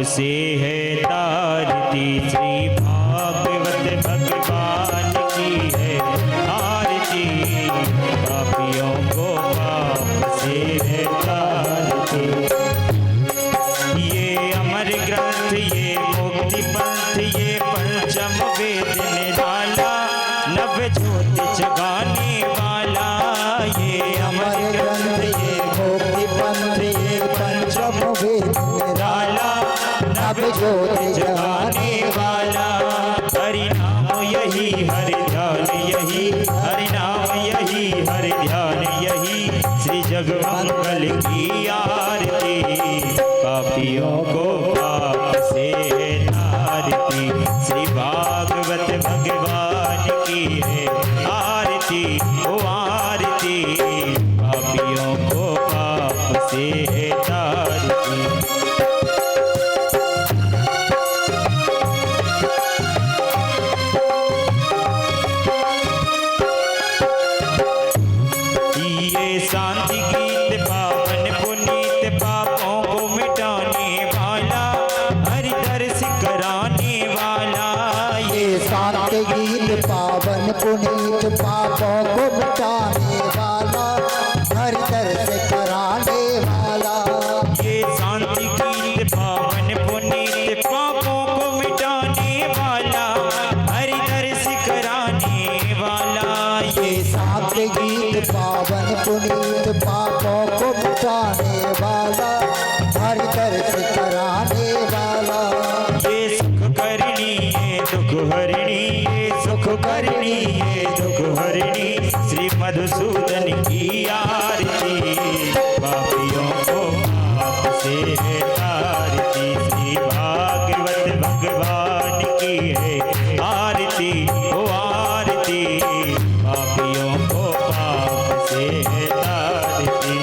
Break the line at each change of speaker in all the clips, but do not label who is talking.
से है तारती। श्री भागवत भगवान की है आरती। पापियों को पाप से है तारती। ये अमर ग्रंथ, ये मुक्ति पंथ, ये पंचम वेद निराला, नव ज्योति जगाने वाला। ये अमर ग्रंथ, ये
मुक्ति पंथ, ये पंचम वेद निराला, नव ज्योति जगाने वाला।
हरि नाम यही, हरि ध्यान यही, हरि नाम यही, हरि ध्यान यही। श्री जगमंगल की आरती। पापियों को पाप से है तारती। श्री भागवत भगवान की है आरती। ओ आरती। पापियों को पाप से है तारती। ये शांति गीत पावन पुनीत, पापों को मिटाने वाला, हरि दर्श कराने वाला।
ये शांति गीत पावन पुनीत, पापों को मिटाने वाला, हरि दर्श कराने वाला।
ये शांति गीत पावन पुनीत, पापों को मिटाने वाला, हरि दर्श कराने वाला।
ये शांति गीत पावन पुनीत, पापों को मिटाने वाला, हरि दर्श कराने वाला।
ये सुख करनी, ये दुख हरणी, ये सुख करनी, ये दुख हरणी। श्री मधुसूदन की आरती। पापियों को पाप से है तारती। श्री भागवत भगवान की है आरती। ओ आरती। पापियों को पाप से है तारती।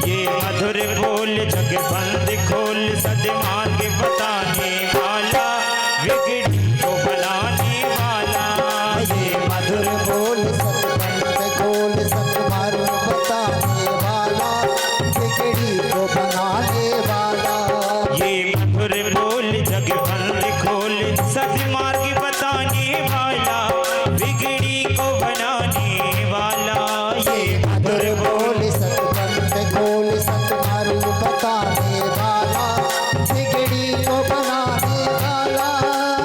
ये मधुर बोल जग बंद खोल, सद्मार्ग बताने वाला, बिगड़ी को बनाने वाला।
ये मधुर बोल सतबंद खोल, सतमार्ग बताने वाला, बिगड़ी को बनाने वाला।
ये मधुर बोल जग बंद खोल, सद्मार्ग बताने वाला, बिगड़ी को बनाने वाला। ये
मधुर बोल सतबंद खोल, सतमार्ग बताने वाला, बिगड़ी को बनाने वाला।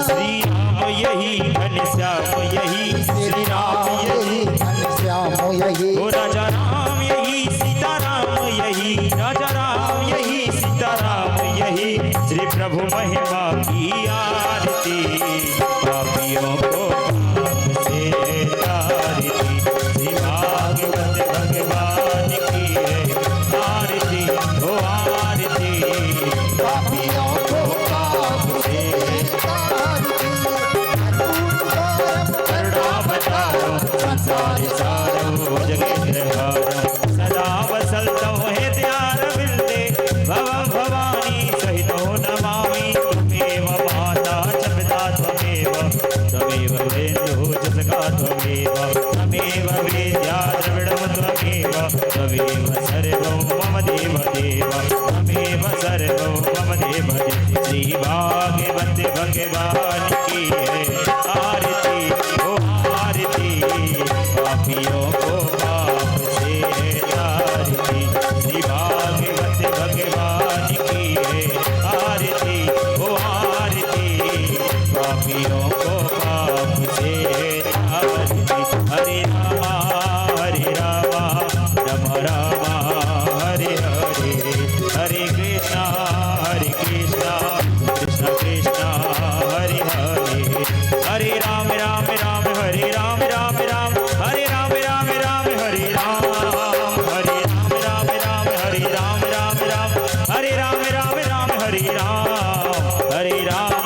श्री राम यही, घनश्याम यही, श्री राम यही,
घनश्याम यही।
ओ राजा राम यही, सीता राम यही, राजा राम यही, सीता राम यही। श्री प्रभु महिमा की आरती। पापियों को पाप से तारती। श्री भागवत भगवान की है आरती। ओ आरती। पापियों को पाप से करुणा बताओ, संसार सारो जगेंद्र हारो। सदा वसल्तो हे त्यार बिंदे, भवं भवानी सहितो नमामि। त्वमेव माता च पिता त्वमेव, त्वमेव वेद्यो च सखा त्वमेव, त्वमेव वेद्या द्रविणं त्वमेव, त्वमेव सर्वं मम देव देव, त्वमेव सर्वं मम देव देव। श्री भागवत भगवान की है आरती। ओ आरती। पापियों को पाप से है तारती। श्री भागवत भगवान की है आरती। ओ आरती। पापियों को पाप से है तारती। हरे रामा, हरे रामा, राम रामा, हरे हरे, हरे कृष्णा, हरे कृष्णा, कृष्ण कृष्ण, हरे हरे। हरे राम राम राम, हरे राम राम राम, हरे राम राम राम, हरे राम, हरे राम राम राम, हरे राम राम राम, हरे राम राम राम, हरे राम, हरे राम,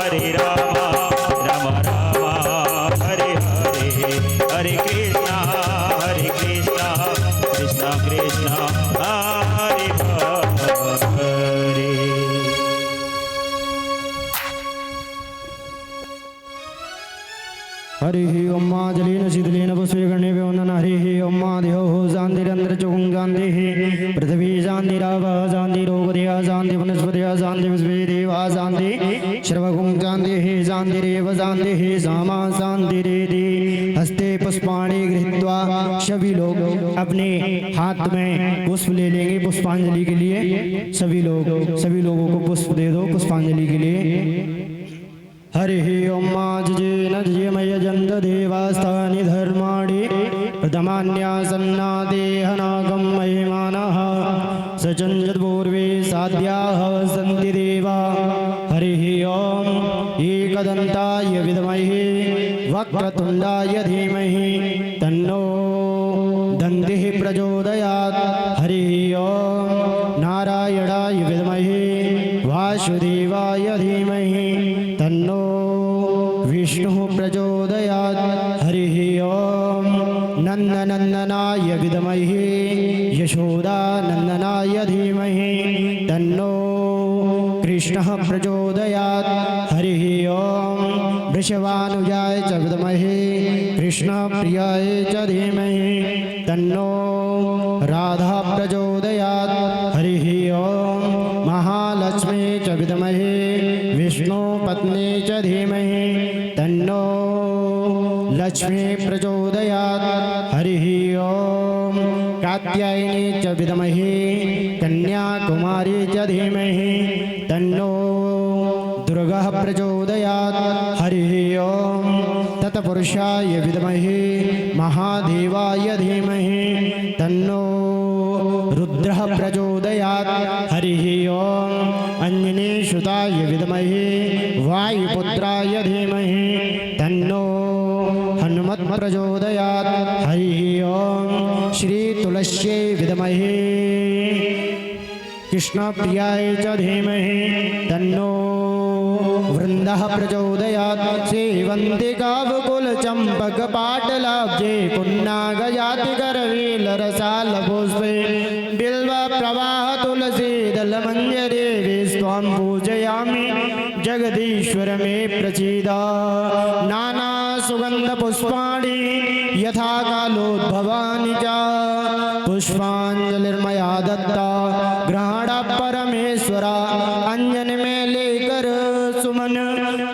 हरे राम, राम राम, हरे हरे, हरे कृष्णा, कृष्ण कृष्ण, हरे हरे।
हरिः ओम जलेन शीतलेन पुष्पे गणे वन्दन हरिः ओम देहो शान्तिरन्द्र चुकुं शान्तिः पृथ्वी शान्तिरावः शान्तिरोगदया शान्ति वनस्पतयः शान्ति विश्वे देवा शान्ति सर्वगुं शान्तिः शान्तिरेव शान्तिः सामा शान्तिरेति। हस्ते पुष्पाणि गृहीत्वा सभी लोग अपने हाथ में पुष्प ले लेंगे पुष्पांजलि के लिए। सभी लोगों को पुष्प दे दो पुष्पांजलि के लिए। हरिः ओम जजेन जयमय जन्त देवास्तानि धर्माणि प्रथमान्यासन्नादेहनागं महिमानः सचञ्जत्पूर्वे साध्याः सन्ति देवा। हरिः ओम एकदन्ताय विद्महे वक्रतुण्डाय धीमहि तन्नो दन्तिः प्रचोदयात्। हरिः ओम नारायणाय विद्महे वासुदेवाय धीमहि तन्नो विष्णुः प्रचोदयात्। हरिः ओम नन्दनन्दनाय विद्महे यशोदानन्दनाय धीमहि तन्नो कृष्णः प्रचोदयात्। हरिः ओम वृषभानुजाय च विद्महे कृष्णप्रियाय च धीमहि तन्नो राधा प्रचोदयात्। हरिः ओम महालक्ष्मी च विद्महे विष्णुपत्नी च धीमहि तन्नो लक्ष्मी प्रचोदयात्। हरिः ओम कात्यायनी च विद्महे कन्याकुमारी च धीमहि तन्नो दुर्गा प्रचोदयात्। हरिः ओम तत्पुरुषाय विद्महे महादेवाय धीमहि तन्नो रुद्रः प्रचोदयात्। हरिः ओम अंजनीसुताय विद्महे वायुपुत्राय धीमहि तन्नो हनुमत् प्रचोदयात्। हरिः ओम श्री तुलस्यै विद्महे कृष्णप्रियाय च धीमहि तन्नो वृन्दः प्रचोदयात्। सेवन्तिकावकुलचम्पकपाटलाब्जे पुन्नागजातिकरवेलरसालपुष्पे बिल्वप्रवाह तुलसीदलमञ्जरे विस्त्वां पूजयामि जगदीश्वर मे प्रसीद। नानासुगन्धपुष्पाणि यथा कालोद्भवानि च पुष्पाञ्जलिर्मया दत्ता ग्रहण परमेश्वर। अंजन में लेकर सुमन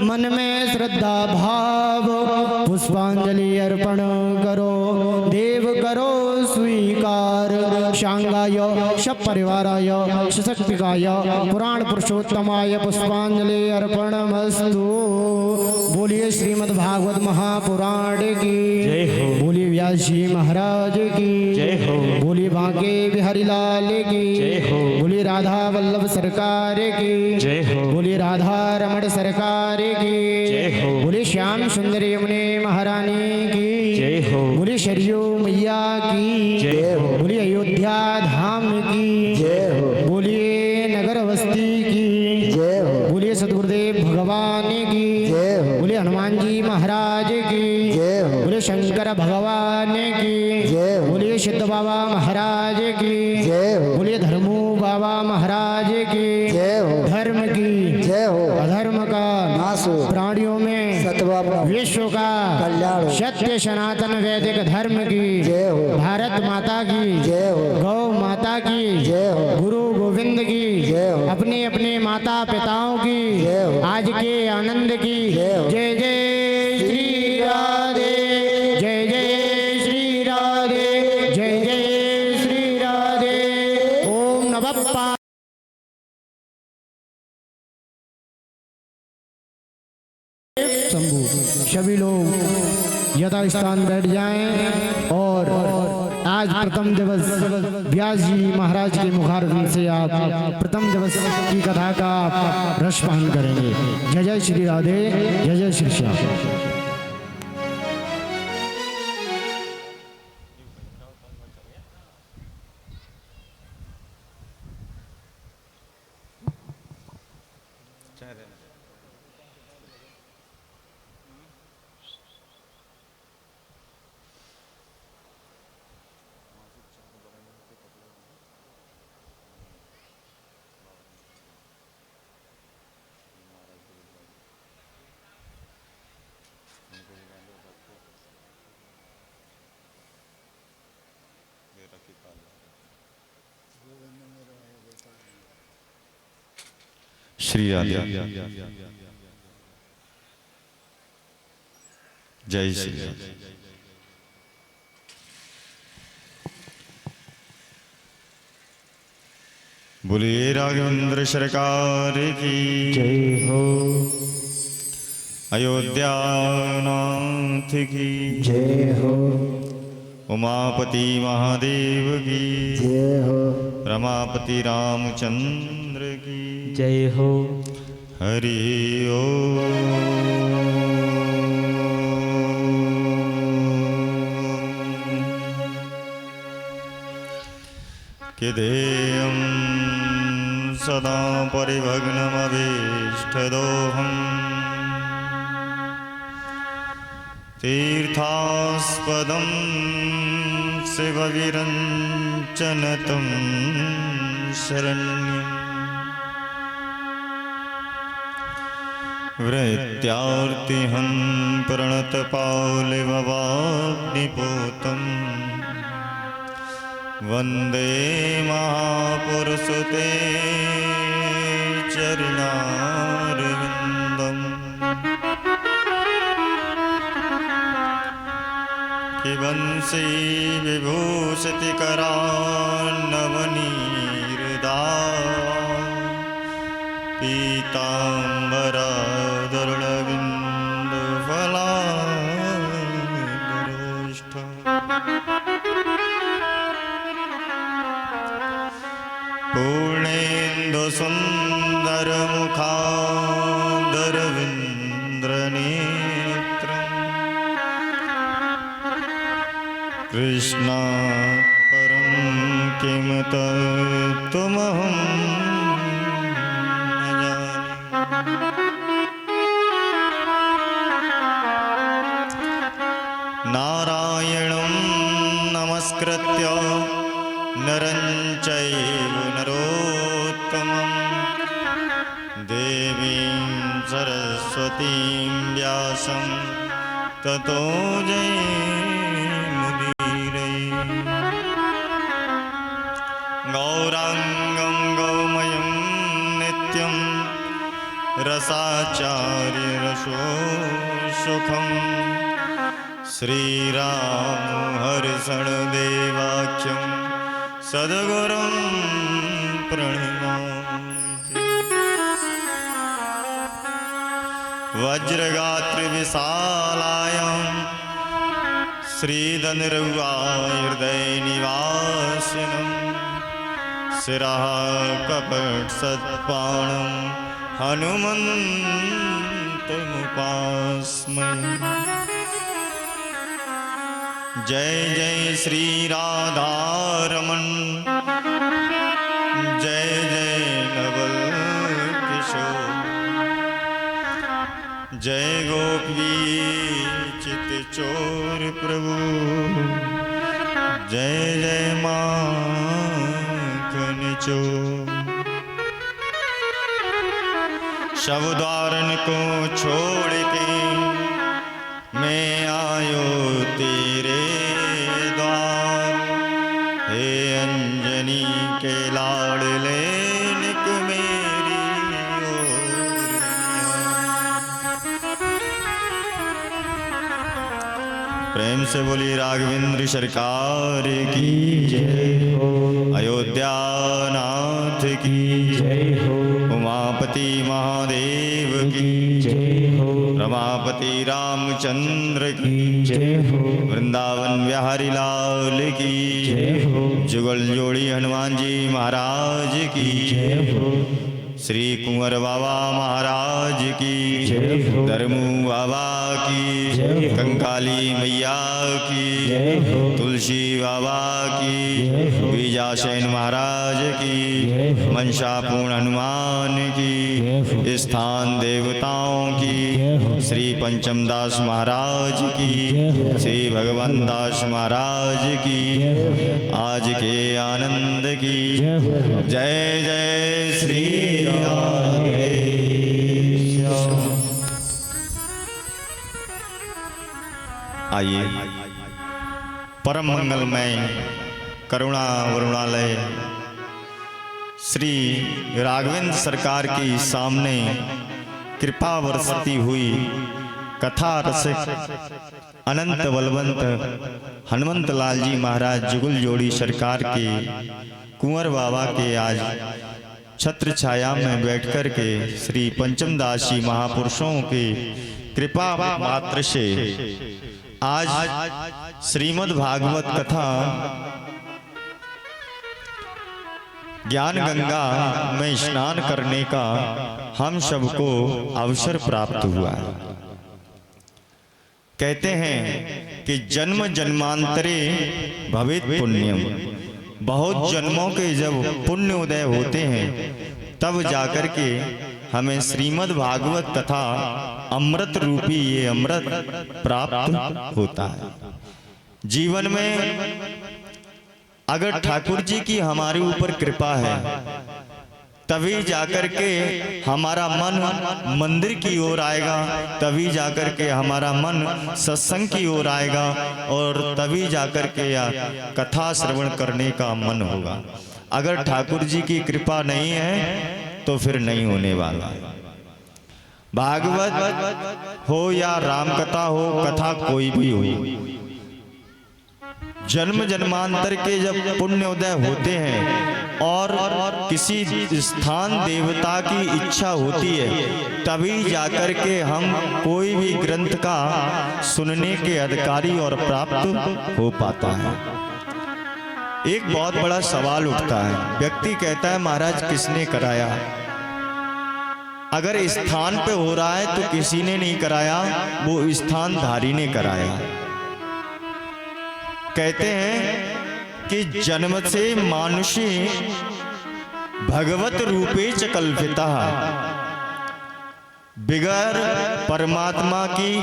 मन में श्रद्धा भाव पुष्पांजलि अर्पण करो देव करो स्वीकार। शांगाय सपरिवाराय सशक्तिकाय पुराण पुरुषोत्तमाय पुष्पांजलि अर्पणमस्तु। बोलिए श्रीमद् भागवत महापुराण की
जय हो।
बोलिए व्यास जी महाराज की
जय हो।
बोलिए बांके बिहारी लाल की
जय हो।
बोलिए राधा वल्लभ सरकार की
जय हो।
बोलिए राधा रमण सरकार की
जय हो।
बोलिए श्याम सुंदर यमुने महारानी की
जय हो।
बोलिए शरियो मैया की
जय हो।
बोलिए अयोध्या धाम की
जय हो।
बोलिए नगर बस्ती की
जय हो।
बोलिए सदगुरुदेव भगवान की
जय हो।
बोलिए हनुमान जी महाराज की
जय हो।
बोलिए शंकर भगवान की
जय हो।
बोलिए सिद्ध बाबा महाराज की
जय हो।
बोलिए धर्मू बाबा महाराज की
जय हो।
धर्म की
जय हो।
अधर्म का
नाश हो।
प्राणियों में
सतवा
विश्व का
कल्याण हो।
सत्य सनातन वैदिक धर्म की
जय हो।
भारत माता की
जय हो।
गौ माता की
जय हो।
गुरु गोविंद की
जय हो।
अपने अपने माता पिताओं की
जय हो।
आज के आनंद की
जय हो।
जय जय श्री राधे जय जय श्री राधे जय जय श्री राधे। ओम नमः पार्वती। शंभु सभी लोग यथा स्थान बैठ जाएं और आज प्रथम दिवस व्यास जी महाराज के मुखारविंद से आप प्रथम दिवस की कथा का आप रसपान करेंगे। जय जय श्री राधे जय जय श्री श्याम।
श्री राधे। जय श्री राधे। बोलिए राघवेंद्र सरकार की
जय हो।
अयोध्यानाथ की
जय हो।
उमापति महादेव की
जय हो।
रमापति रामचंद्र की
जय हो।
हरि ओ किदेयं सदा परिभग्नमभीष्टदोहम् तीर्थास्पदं शिवविरञ्चनतं शरण्यम् वृत्यार्तिहं प्रणतपालिभवाग्निपूतम् वन्दे महापुरुषते चरणारविन्दम् किवंशी विभूषितकरान्नवनीरदा पीताम्बरादरविन्दफलादरोष्ठ पूर्णेन्दुसुन्दरमुखादरविन्द्रनेत्रम् कृष्णात् परं किं तत्त्वमहं न जाने। नारायणं नमस्कृत्य नरं चैव नरोत्तमं देवीं सरस्वतीं व्यासं ततो जयमुदीरये। गौराङ्गं गौमयं नित्यं रसाचार्यरसोऽसुखं श्रीरामं हर्षणदेवाख्यं सद्गुरुं प्रणमामि। वज्रगात्रविशालायां श्रीधनुर्वायुर्दयनिवासिनं शिरः कपटसत्पाणं हनुमन्तमुपास्महे। जय जय श्री राधारमण जय जय नवल किशोर जय गोपी चित चोर प्रभु जय जय माखन चोर। शव द्वारन को छोड़ के मैं आयो तेरे द्वार हे अंजनी के लाडले निक मेरी ओर। प्रेम से बोली राघवेंद्र सरकार की
जय हो।
अयोध्यानाथ की
जय हो।
उमापति महादेव की
जय हो।
रमापति रामचंद्र की
जय हो।
वृंदावन बिहारी लाल की
जय हो।
जुगल जोड़ी हनुमान जी महाराज की
जय हो।
श्री कुंवर बाबा महाराज की
जय हो।
धर्मू बाबा की
जय हो।
कंकाली मैया की
जय हो।
तुलसी बाबा की
जय हो।
बीजासेन महाराज की
जय हो।
मनसापूर्ण हनुमान की
जय हो।
स्थान देवताओं की
जय हो।
श्री पंचमदास महाराज की
जय हो।
श्री भगवान दास महाराज की आज के आनंद की जय जय श्री राधे। आइए परम मंगलमय करुणा वरुणालय श्री राघवेंद्र सरकार की सामने कृपा बरसती हुई कथा रसिक अनंत बलवंत हनुमंत लाल जी महाराज जुगुल जोड़ी सरकार के कुंवर बाबा के आज छत्र छाया में बैठकर के श्री पंचमदास जी महापुरुषों के कृपा मात्र से आज श्रीमद् भागवत कथा ज्ञान गंगा में स्नान करने का हम सबको अवसर प्राप्त हुआ है। कहते हैं कि जन्म जन्मांतरे भवेत् पुण्यम, बहुत जन्मों के जब पुण्य उदय होते हैं तब जाकर के हमें श्रीमद् भागवत कथा अमृत रूपी ये अमृत प्राप्त होता है। जीवन में अगर ठाकुर जी की हमारे ऊपर कृपा है तभी जाकर के हमारा मन मंदिर की ओर आएगा, तभी जाकर के हमारा मन सत्संग की ओर आएगा और तभी जाकर के कथा श्रवण करने का मन होगा। अगर ठाकुर जी की कृपा नहीं है तो फिर नहीं होने वाला। भागवत हो या राम कथा हो, कथा कोई भी हो, जन्म जन्मांतर के जब पुण्य उदय होते हैं और किसी स्थान देवता की इच्छा होती है तभी जाकर के हम कोई भी ग्रंथ का सुनने के अधिकारी और प्राप्त हो पाता है। एक बहुत बड़ा सवाल उठता है, व्यक्ति कहता है महाराज किसने कराया? अगर स्थान पे हो रहा है तो किसी ने नहीं कराया, वो स्थानधारी ने कराया। कहते हैं कि जन्म से मानुषी भगवत रूपे च कल्पितः, बिगर परमात्मा की,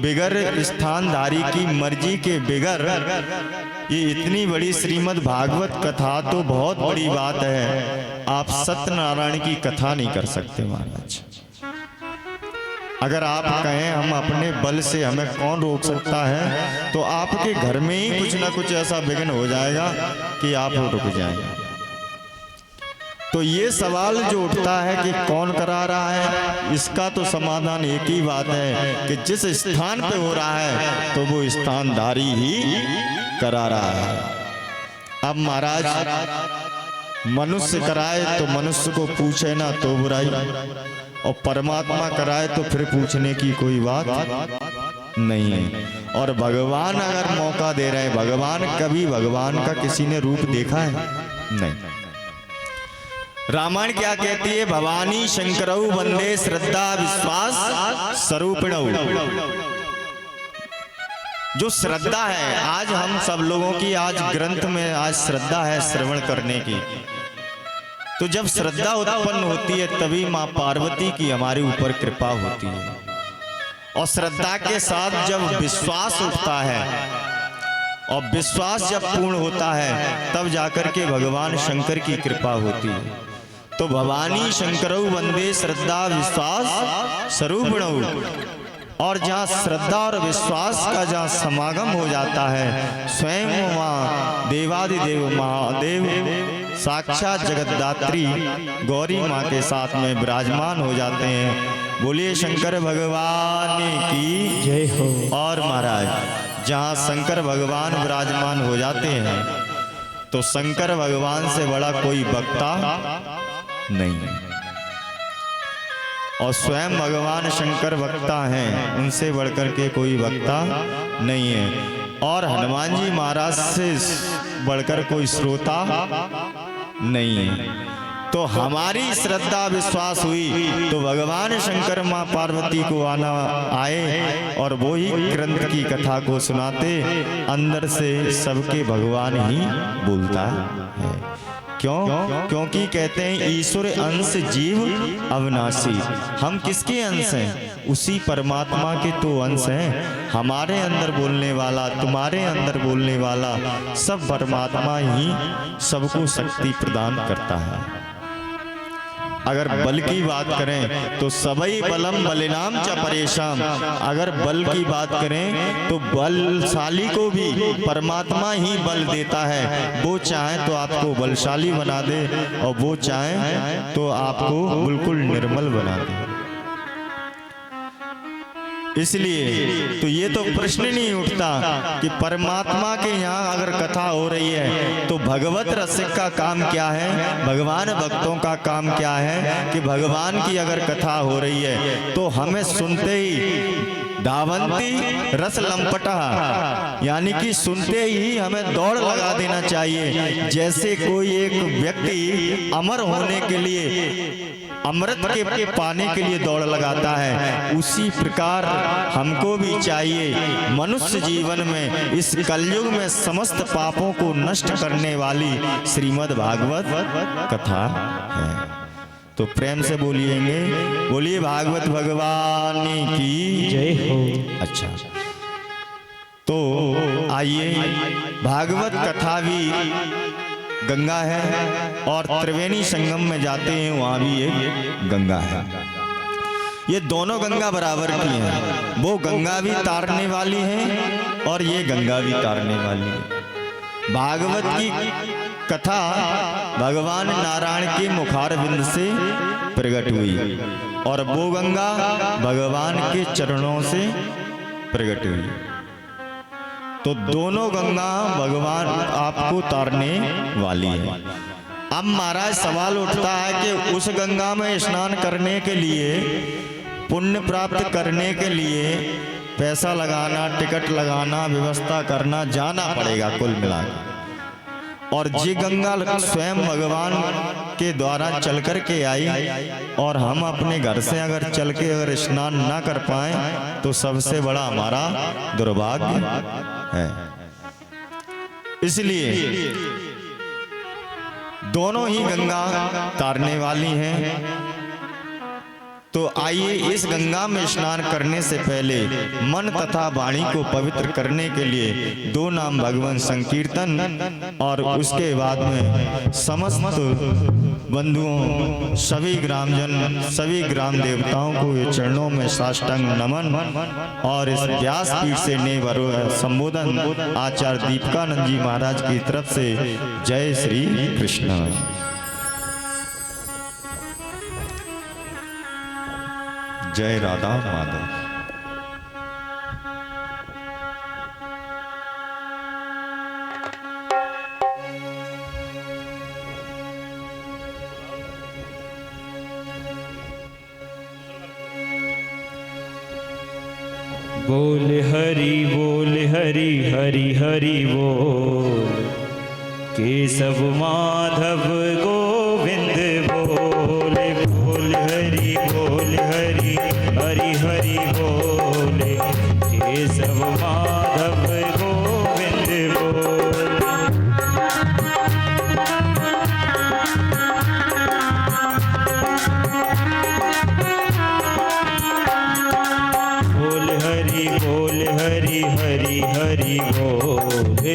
बिगर स्थानधारी की मर्जी के बिगर ये इतनी बड़ी श्रीमद् भागवत कथा तो बहुत बड़ी बात है। आप सत्यनारायण की कथा नहीं कर सकते महाराज। अगर आप कहें हम अपने बल से हमें कौन रोक सकता है, तो आपके घर में ही कुछ ना कुछ ऐसा विघ्न हो जाएगा कि आप रुक जाएंगे। तो ये सवाल जो उठता है कि कौन करा रहा है, इसका तो समाधान एक ही बात है कि जिस स्थान पे हो रहा है तो वो स्थानधारी ही करा रहा है। अब महाराज मनुष्य कराए तो मनुष्य को पूछे ना तो बुराई, और परमात्मा कराए तो फिर पूछने की कोई बात नहीं है। और भगवान अगर मौका दे रहे हैं, भगवान कभी भगवान का किसी ने रूप देखा है? नहीं। रामायण क्या कहती है? भवानी शंकरऊ वंदे श्रद्धा विश्वास स्वरूपिणऊ। जो श्रद्धा है, आज हम सब लोगों की आज ग्रंथ में आज श्रद्धा है श्रवण करने की, तो जब श्रद्धा उत्पन्न होती है तभी माँ पार्वती की हमारे ऊपर कृपा होती है। और श्रद्धा के साथ जब विश्वास उठता है और विश्वास जब पूर्ण होता है तब जाकर के भगवान शंकर की कृपा होती है। तो भवानी शंकरऊ वंदे श्रद्धा विश्वास स्वरूपिणऊ। और जहाँ श्रद्धा और विश्वास का जहाँ समागम हो जाता है, स्वयं माँ देवादिदेव महादेव साक्षात जगतदात्री गौरी माँ के साथ में विराजमान हो जाते हैं। बोलिए शंकर भगवान की
जय हो।
और महाराज जहाँ शंकर भगवान विराजमान हो जाते हैं तो शंकर भगवान से बड़ा कोई वक्ता नहीं है, और स्वयं भगवान शंकर वक्ता हैं, उनसे बढ़कर के कोई वक्ता नहीं है। और हनुमान जी महाराज से बढ़कर कोई श्रोता नहीं है। तो हमारी श्रद्धा विश्वास हुई तो भगवान शंकर माँ पार्वती को आना आए और वो ही ग्रंथ की कथा को सुनाते। अंदर से सबके भगवान ही बोलता है। क्यों? क्योंकि कहते हैं ईश्वर अंश जीव अविनाशी। हम किसके अंश हैं? उसी परमात्मा के तो अंश हैं। हमारे अंदर बोलने वाला, तुम्हारे अंदर बोलने वाला सब परमात्मा ही सबको शक्ति प्रदान करता है। अगर बल की बात करें तो सबई बलम बलिनाम च परेशान। अगर बल की बात करें तो बलशाली को भी परमात्मा ही बल देता है। वो चाहे तो आपको बलशाली बना दे और वो चाहे तो आपको बिल्कुल निर्मल बना दे। इसलिए तो ये तो प्रश्न नहीं उठता कि परमात्मा के यहाँ अगर कथा हो रही है तो भगवत रसिक का काम क्या है, भगवान भक्तों का काम क्या है कि भगवान की अगर कथा हो रही है तो हमें सुनते ही धावंती रस लंपटा, यानी कि सुनते ही हमें दौड़ लगा देना चाहिए। जैसे कोई एक व्यक्ति अमर होने के लिए, अमृत के पाने के लिए दौड़ लगाता है, उसी प्रकार हमको भी चाहिए मनुष्य जीवन में इस कलयुग में समस्त पापों को नष्ट करने वाली श्रीमद् भागवत कथा है। तो प्रेम से बोलिएंगे, बोलिए भागवत भगवान की
जय हो।
अच्छा, तो आइए, भागवत कथा भी गंगा है और त्रिवेणी संगम में जाते हैं वहां भी एक गंगा है। ये दोनों गंगा बराबर की हैं। वो गंगा भी तारने वाली है और ये गंगा भी तारने वाली है। भागवत की कथा भगवान नारायण के मुखारविंद से प्रकट हुई और वो गंगा भगवान के चरणों से प्रकट हुई। तो दोनों गंगा भगवान आपको तारने वाली है। अब महाराज सवाल उठता है कि उस गंगा में स्नान करने के लिए, पुण्य प्राप्त करने के लिए पैसा लगाना, टिकट लगाना, व्यवस्था करना, जाना पड़ेगा कुल मिलाकर। और जी गंगा स्वयं भगवान के द्वारा चल कर के आई और हम अपने घर से अगर चल के अगर स्नान ना कर पाए तो सबसे बड़ा हमारा दुर्भाग्य है। इसलिए दोनों ही गंगा तारने वाली हैं। तो आइए, इस गंगा में स्नान करने से पहले मन तथा वाणी को पवित्र करने के लिए दो नाम भगवान संकीर्तन और उसके बाद में समस्त बंधुओं, सभी ग्रामजन, सभी ग्राम देवताओं को ये चरणों में साष्टांग नमन और इस व्यासपीठ से नेवरो संबोधन आचार्य दीपकानंद जी महाराज की तरफ से जय श्री कृष्ण। जय राधा माधव।
बोल हरि बोल हरि हरि हरि बोल, केशव माधव गोविंद बोल। बोल हरि बोल हरि हरि हरि बोल, केशव माधव गोविंद बोल। बोल हरि बोल हरि हरि हरि बोल।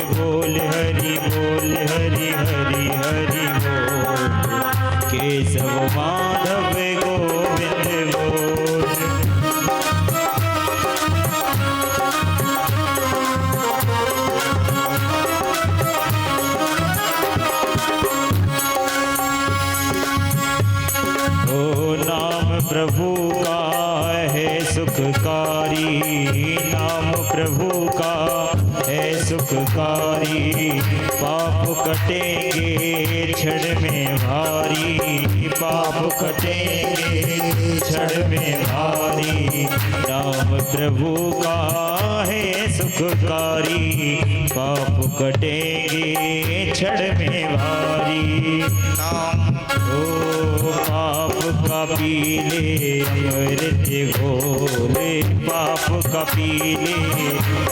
बोल हरि बोल हरि हरि हरि बोल, केशव माधव गोविंद बोल। ओ नाम प्रभु का है सुखकारी, नाम प्रभु का है सुखकारी। पाप कटेंगे क्षण में भारी, पाप कटेंगे क्षण में भारी। नाम प्रभु का है सुखकारी, पाप कटेंगे क्षण में भारी। नाम ओ पाप का पीले अमृत घोले, पाप का पीले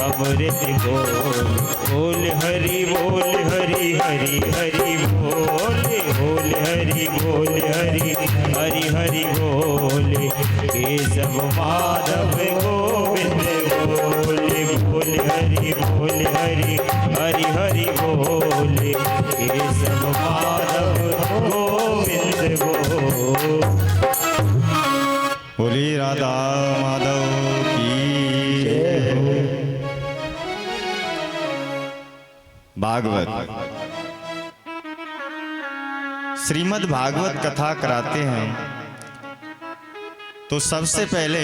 अमृत घोल। बोल हरि बोल हरि हरि हरि बोल। बोल हरि बोल हरि हरि हरि बोल, केशव माधव गोविंद बोल। बोल हरि बोल हरि हरि हरि बोल, केशव माधव गोविंद बोल।
बोली राधा माधव की जय हो। भागवत श्रीमद् भागवत कथा कराते हैं तो सबसे पहले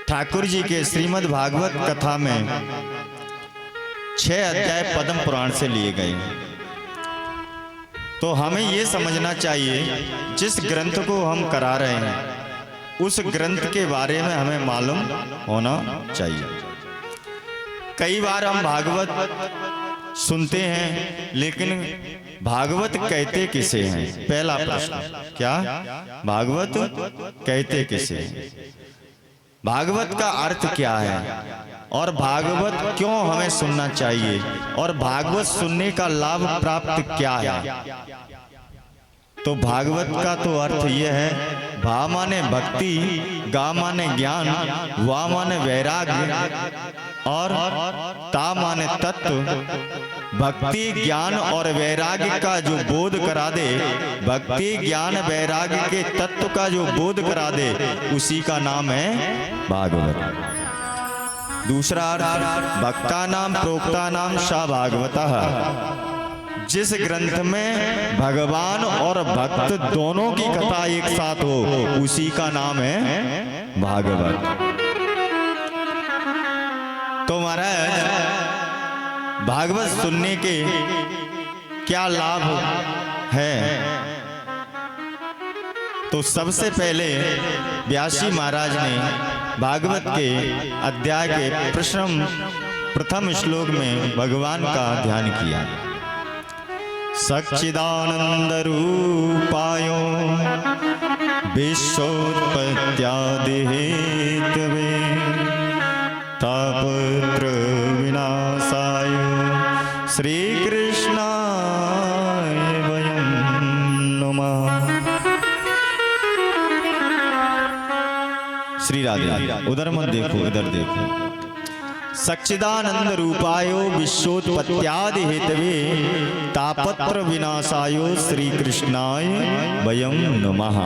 ठाकुर जी के श्रीमद् भागवत कथा में 6 अध्याय पद्म पुराण से लिए गए। तो हमें ये समझना चाहिए जिस ग्रंथ को हम करा रहे हैं उस ग्रंथ के बारे में हमें मालूम होना चाहिए। कई बार हम भागवत सुनते हैं लेकिन भागवत कहते किसे हैं? पहला प्रश्न, क्या भागवत कहते किसे हैं? भागवत का अर्थ क्या है और भागवत क्यों हमें सुनना चाहिए और भागवत सुनने का लाभ प्राप्त क्या है? तो भागवत का तो अर्थ यह है, भा माने भक्ति, गा माने ज्ञान, वा माने वैराग्य और ता माने तत्व। भक्ति ज्ञान और वैराग्य का जो बोध करा दे, भक्ति ज्ञान वैराग्य के तत्व का जो बोध करा दे, उसी का नाम है भागवत। दूसरा अर्थ, भक्ता नाम प्रोक्ता नाम सा भागवतः। जिस ग्रंथ में भगवान और भक्त दोनों की कथा एक साथ हो उसी का नाम है भागवत। तो महाराज भागवत सुनने के क्या लाभ है? तो सबसे पहले व्यासी महाराज ने भागवत के अध्याय के प्रथम श्लोक में भगवान का ध्यान किया। सच्चिदानंद रूपायो विश्वोत्पत्त्यादि हेतवे तापत्र विनाशाय श्री कृष्णाय वयं नमः। श्री राधे, उधर मत देखो, इधर देखो। सच्चिदानंद रूपायो विश्वोत्पत्त्यादि हेतवे तापत्र विनाशायो श्री कृष्णाय वयं नमः।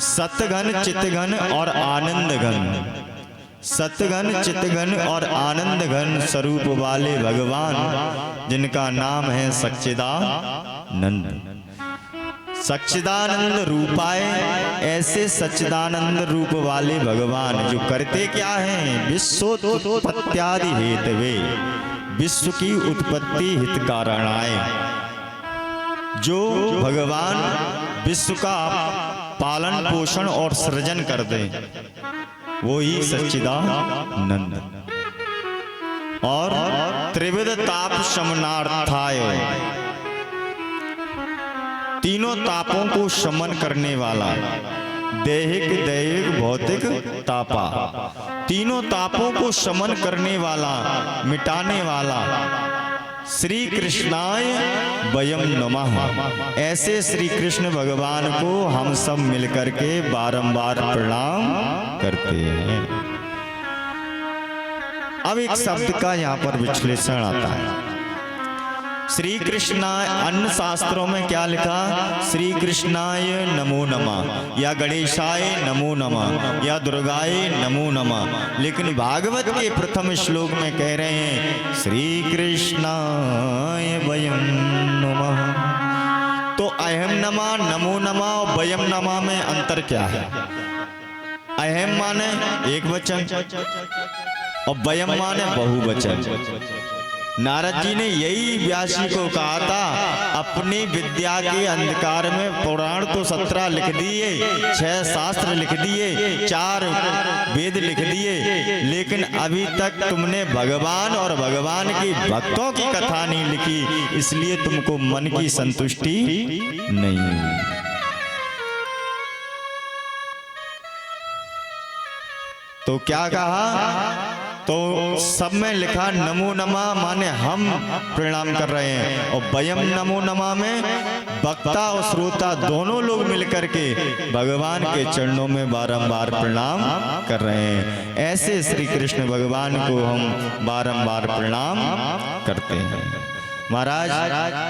सतघन चितघन और आनंद घन, सतघन चितघन और आनंद घन स्वरूप वाले भगवान जिनका नाम है सच्चिदानंद। सच्चिदानंद रूपाय, ऐसे सच्चिदानंद रूप वाले भगवान जो करते क्या हैं? विश्वोत्पत्त्यादि हेतवे, विश्व की उत्पत्ति हित कारणाय। जो भगवान विश्व का पालन पोषण और सृजन कर दे वो ही सच्चिदानंद। और त्रिविध ताप शमनार्थाय, तीनों तापों को शमन करने वाला, दैहिक दैविक भौतिक तापा, तीनों तापों को शमन करने वाला, मिटाने वाला श्री कृष्णाय वयं नमः। ऐसे श्री कृष्ण भगवान को हम सब मिलकर के बारंबार प्रणाम करते हैं। अब एक शब्द का यहाँ पर विश्लेषण आता है। श्री कृष्णाय, अन्य शास्त्रों में क्या लिखा? श्री कृष्णाय नमो नमः, या गणेशाय नमो नमः, या दुर्गाय नमो नमः। लेकिन भागवत के प्रथम श्लोक में कह रहे हैं श्री कृष्णाय वयं नमः। तो अहम नमः, नमो नमः और वयं नमः में अंतर क्या है? अहम माने एक वचन और वयं माने बहुवचन। नारद जी ने यही व्यासी को कहा था, अपनी विद्या के अंधकार में पुराण तो 17 लिख दिए, 6 शास्त्र लिख दिए, 4 वेद लिख दिए, लेकिन अभी तक तुमने भगवान और भगवान के भक्तों की कथा नहीं लिखी, इसलिए तुमको मन की संतुष्टि नहीं हुई। तो क्या कहा? तो सब में लिखा नमो नमः माने हम प्रणाम कर रहे हैं, और वयम नमो नमः में वक्ता और श्रोता दोनों लोग मिलकर के भगवान के चरणों में बारंबार प्रणाम कर रहे हैं। ऐसे श्री कृष्ण भगवान को हम बारंबार प्रणाम करते हैं। महाराज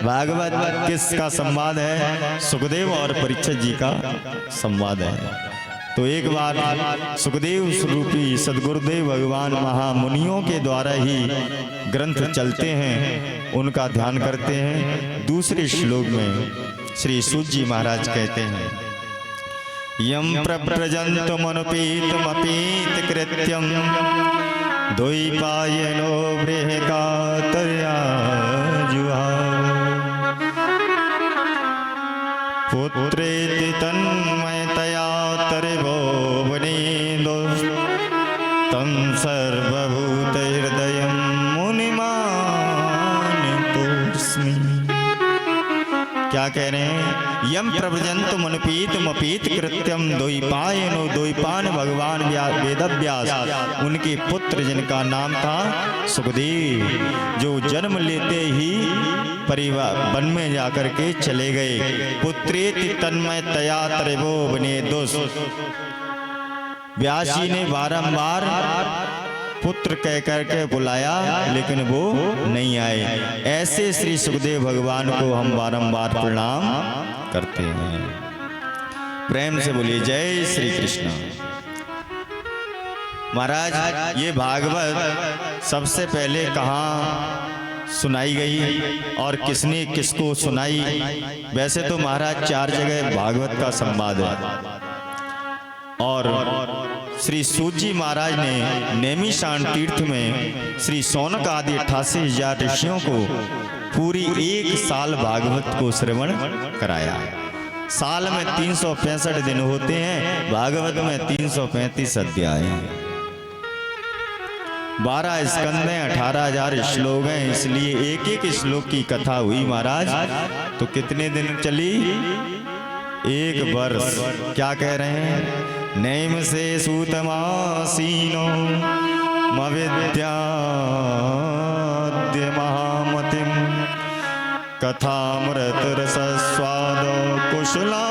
भागवत किसका संवाद है? सुखदेव और परीक्षित जी का संवाद है। तो एक बार सुखदेव स्वरूपी सदगुरुदेव भगवान महामुनियों के द्वारा ही ग्रंथ चलते हैं, उनका ध्यान करते हैं। दूसरे श्लोक में श्री सूत जी महाराज कहते हैं, यम प्रव्रजन्तमनुपीतमपीत कृत्यम द्वैपायनो बृहकातर्या जुहा पुत्रेति तन्मयतया तरिवो वनेन्दो तं सर्वभूतहृदयं मुनिमानतोऽस्मि। क्या कह रहे हैं? यम प्रव्रजन्तु मनुपीतमपीत कृत्यम द्वैपायनो, द्वैपायन भगवान वेदव्यास, उनके पुत्र जिनका नाम था सुखदेव, जो जन्म लेते ही परिवार वन में जाकर के चले गए। पुत्रेति तन्मय तया तरेवो बने दोष, व्यास जी ने बारंबार पुत्र कह करके बुलाया लेकिन वो नहीं आए। ऐसे श्री सुखदेव भगवान को हम बारंबार प्रणाम करते हैं। प्रेम से बोलिए जय श्री कृष्ण। महाराज ये भागवत सबसे पहले कहाँ सुनाई गई और किसने किसको सुनाई? वैसे तो महाराज 4 जगह भागवत का संवाद है और श्री सूत जी महाराज ने नैमिषारण्य तीर्थ में श्री शौनक आदि 88,000 ऋषियों को पूरी 1 साल भागवत को श्रवण कराया। साल में 365 दिन होते हैं, भागवत में 335 अध्याय हैं, 12 स्कंद हैं, 18,000 श्लोक हैं। इसलिए एक एक श्लोक की कथा हुई महाराज तो कितने दिन चली? 1 वर्ष। क्या कह रहे हैं? नैम से सूतमासीनो मविद्याद्य महामतिम कथामृत रसस्वाद कुशला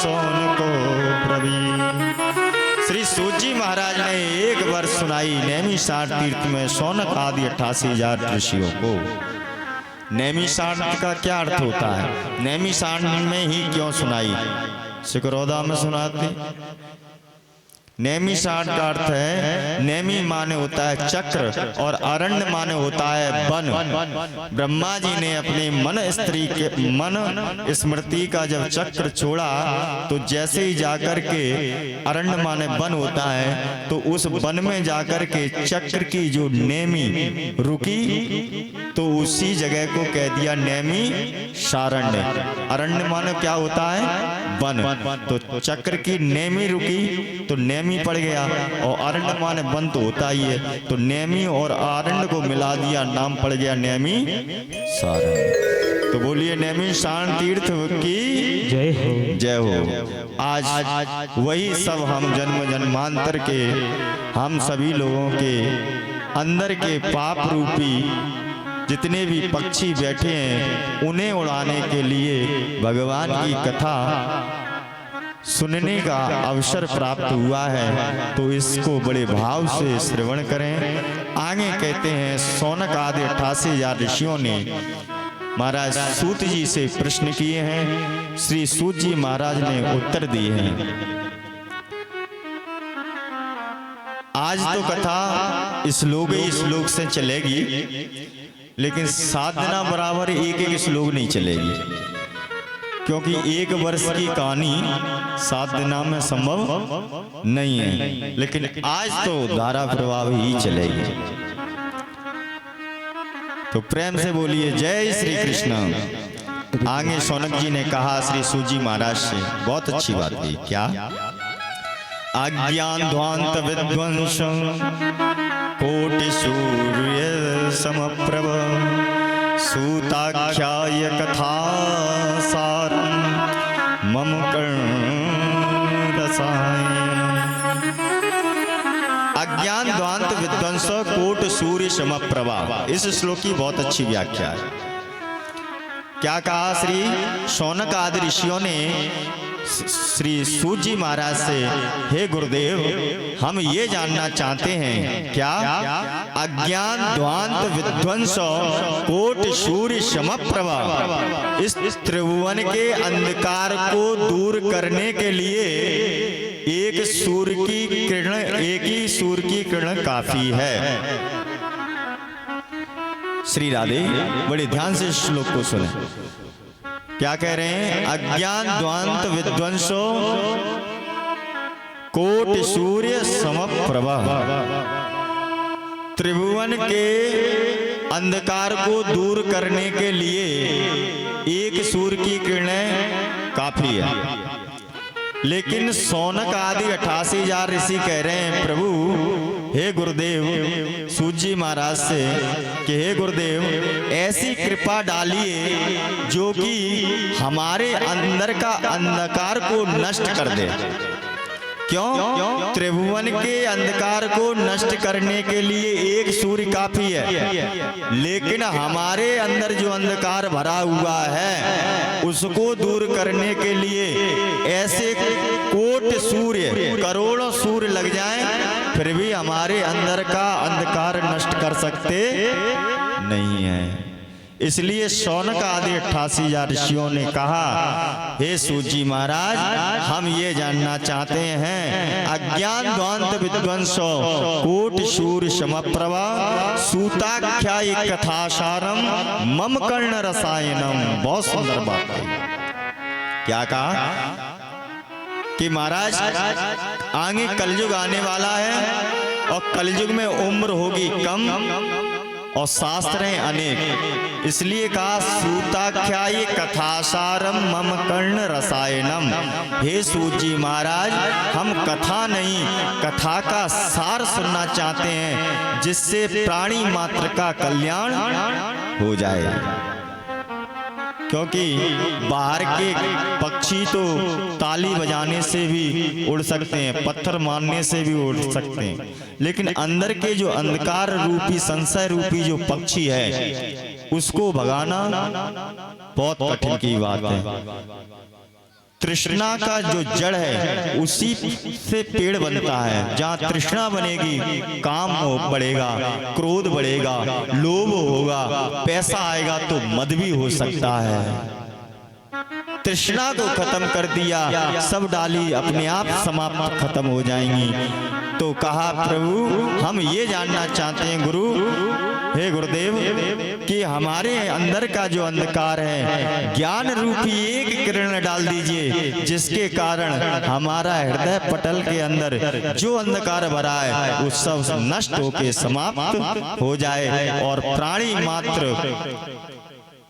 शौनको प्रवी। श्री सूत जी महाराज ने 1 वर्ष सुनाई नैमिषारण्य तीर्थ में शौनक आदि 88,000 ऋषियों को। नैमिषारण्य का क्या अर्थ होता है? नैमिषारण्य में ही क्यों सुनाई? सिकरौदा में सुनाते। नैमिषारण्य का अर्थ है, नैमी माने होता है चक्र और अरण्य माने होता है वन। ब्रह्मा जी ने अपनी मन स्मृति का जब चक्र छोड़ा तो जैसे ही जाकर के अरण्य माने वन होता है तो उस वन में जाकर के चक्र की जो नेमी रुकी तो उसी जगह को कह दिया नैमी शारण्य। अरण्य माने क्या होता है? वन। तो चक्र की नेमी रुकी तो नेमी पड़ गया और अरण्य माने वन तो होता ही है, तो नेमी और अरण्य को मिला दिया, नाम पड़ गया नेमी शारण्य। तो बोलिए नैमिषारण्य तीर्थ की
जय हो।
जय हो। आज वही सब हम जन्म जन्मांतर के हम सभी लोगों के अंदर के पाप रूपी जितने भी पक्षी बैठे हैं उन्हें उड़ाने के लिए भगवान की कथा सुनने का अवसर प्राप्त हुआ है। तो इसको बड़े भाव से श्रवण करें। आगे कहते हैं शौनक आदि 88,000 ऋषियों ने महाराज सूत जी से प्रश्न किए हैं। श्री सूत जी महाराज ने उत्तर दिए हैं। आज तो कथा श्लोक ही श्लोक से चलेगी, लेकिन 7 दिना बराबर एक एक श्लोक नहीं चलेगी, क्योंकि 1 वर्ष की कहानी 7 दिना में संभव नहीं है। लेकिन आज तो धारा प्रवाह ही चलेगी। तो प्रेम से बोलिए जय श्री कृष्ण। आगे शौनक जी ने कहा श्री सूत जी महाराज से, बहुत अच्छी बात है। क्या? अज्ञान ध्वांत विध्वंस कोटि सूर्य समप्रभ सूताख्याय कथा सारम मम रसायन। अज्ञान ध्वांत विध्वंस कोट सूर्य समप्रभा, इस श्लोक की बहुत अच्छी व्याख्या है। क्या कहा श्री शौनक आदि ऋषियों ने श्री सूत जी महाराज से, हे गुरुदेव हम ये जानना चाहते हैं क्या अज्ञान ध्वांत विध्वंस कोट सूर्य समप्रभा इस त्रिभुवन के अंधकार को दूर करने के लिए एक ही सूर्य की किरण काफी है। श्री राधे बड़े ध्यान से श्लोक को सुने। क्या कह रहे हैं? अज्ञान ध्वांत विध्वंसो कोट सूर्य समप्रभा, त्रिभुवन के अंधकार को दूर करने के लिए एक सूर्य की किरणें काफी है। लेकिन शौनक आदि 88,000 ऋषि कह रहे हैं, प्रभु हे गुरुदेव सूत जी महाराज से कि हे गुरुदेव ऐसी कृपा डालिए जो कि हमारे अंदर का अंधकार को नष्ट कर दे। क्यों? त्रिभुवन के अंधकार को नष्ट करने के लिए एक सूर्य काफी है, लेकिन हमारे अंदर जो अंधकार भरा हुआ है उसको दूर करने के लिए ऐसे कोट सूर्य, करोड़ों सूर्य लग जाएं फिर भी हमारे अंदर का अंधकार नष्ट कर सकते नहीं है। इसलिए शौनक आदि 88,000 ऋषियों ने कहा, हे सूत जी महाराज हम ये जानना चाहते हैं अज्ञान ध्वांत विध्वंसो कोट सूर्य समप्रभा सूताख्या कथासारम मम कर्ण रसायनम। बहुत सुंदर बात है। क्या कहा कि महाराज आगे कलयुग आने वाला है और कलयुग में उम्र होगी कम और शास्त्र हैं अनेक, इसलिए कहा सूताख्यायी कथासारम मम कर्ण रसायनम। हे सूत जी महाराज हम कथा नहीं कथा का सार सुनना चाहते हैं जिससे प्राणी मात्र का कल्याण हो जाए। क्योंकि बाहर के पक्षी तो ताली बजाने से भी उड़ सकते हैं, पत्थर मारने से भी उड़ सकते हैं, लेकिन अंदर के जो अंधकार रूपी संशय रूपी जो पक्षी है उसको भगाना बहुत कठिन की बात है। तृष्णा का जो जड़ है उसी से पेड़ बनता है। जहाँ तृष्णा बनेगी काम बढ़ेगा, क्रोध बढ़ेगा, लोभ होगा, पैसा आएगा तो मद भी हो सकता है। तृष्णा को खत्म कर दिया सब डाली अपने आप समाप्त खत्म हो जाएंगी। तो कहा प्रभु हम ये जानना चाहते हैं गुरु, हे गुरुदेव कि हमारे अंदर का जो अंधकार है ज्ञान रूपी एक किरण डाल दीजिए जिसके कारण हमारा हृदय पटल के अंदर जो अंधकार भरा है वो सब नष्ट होके समाप्त हो जाए और प्राणी मात्र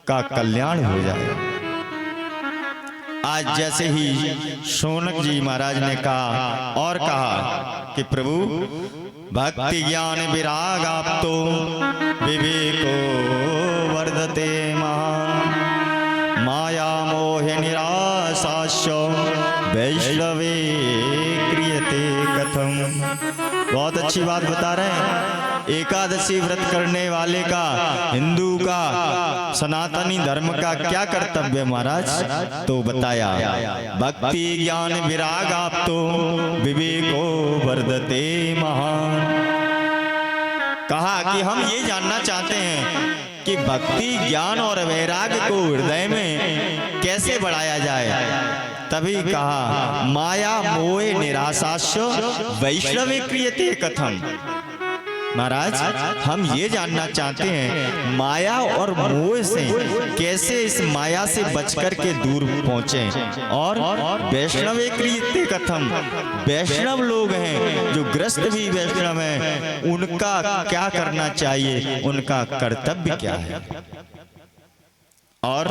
का कल्याण हो जाए। आज जैसे ही शौनक जी महाराज ने कहा और कहा कि प्रभु भक्ति ज्ञान विराग आप तो विवेको वर्धते महान माया मोह निराशाश्च वैष्णवे क्रियते कथम। बहुत अच्छी बात बता रहे हैं। एकादशी व्रत करने वाले का, हिंदू का, सनातनी धर्म का क्या कर्तव्य महाराज? तो बताया भक्ति ज्ञान विराग आप तो विवेको वर्धते महान। कहा कि हम ये जानना चाहते हैं कि भक्ति ज्ञान और वैराग्य को हृदय में कैसे बढ़ाया जाए। तभी कहा माया मोह निराशाश्च वैष्णवे क्रियते कथम। महाराज हम ये जानना चाहते हैं माया और मोह से कैसे इस माया से बचकर के दूर पहुंचे। और वैष्णवे क्रियते कथम, वैष्णव लोग हैं जो ग्रस्त भी वैष्णव हैं उनका क्या करना चाहिए, उनका कर्तव्य क्या है। और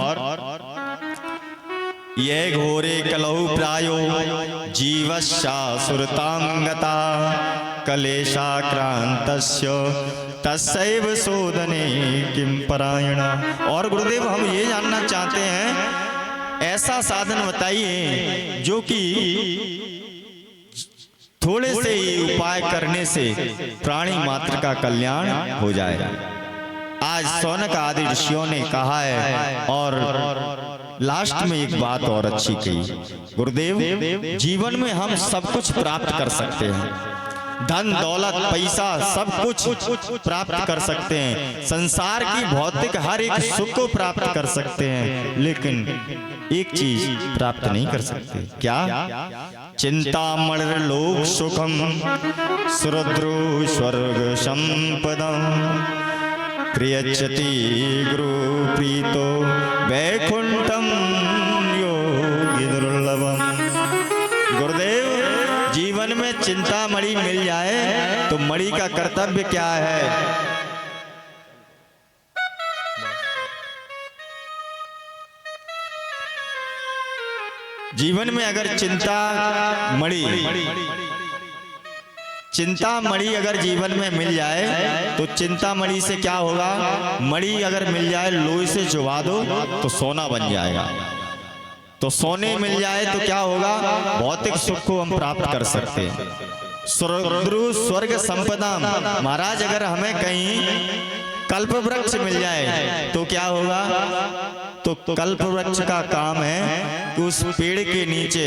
ये घोरे कलौ प्रायो जीवस्या सुरतांगता कलेशाक्रांतस्य तस्सैव शोधने किम परायणा। और गुरुदेव हम ये जानना चाहते हैं ऐसा साधन बताइए जो कि थोड़े से ही उपाय करने से प्राणी मात्र का कल्याण हो जाए। आज शौनक आदि ऋषियों ने कहा है और लास्ट में एक बात और अच्छी कही, गुरुदेव जीवन में हम सब कुछ प्राप्त कर सकते हैं, धन दौलत पैसा सब कुछ प्राप्त कर सकते हैं, संसार की भौतिक हर एक सुख को प्राप्त कर सकते हैं, लेकिन एक चीज प्राप्त नहीं कर सकते। क्या? चिंतामण लोक सुखम सुरद्रो स्वर्ग संपदम प्रियच्छति गुरु प्रीतो वैकुंठम योगी दुर्लभम। गुरुदेव जीवन में चिंतामणि मिल जाए तो मणि का कर्तव्य क्या है? जीवन में अगर चिंतामणि अगर जीवन में मिल जाए तो चिंतामणि से क्या होगा? मणि अगर मिल जाए लोहे से चुभा दो तो सोना बन जाएगा, तो सोने मिल जाए तो क्या होगा? भौतिक सुख को हम प्राप्त कर सकते हैं। स्वर्ग संपदा, महाराज अगर हमें कहीं कल्प वृक्ष मिल जाए तो क्या होगा? तो कल्प वृक्ष का काम है कि उस पेड़ के नीचे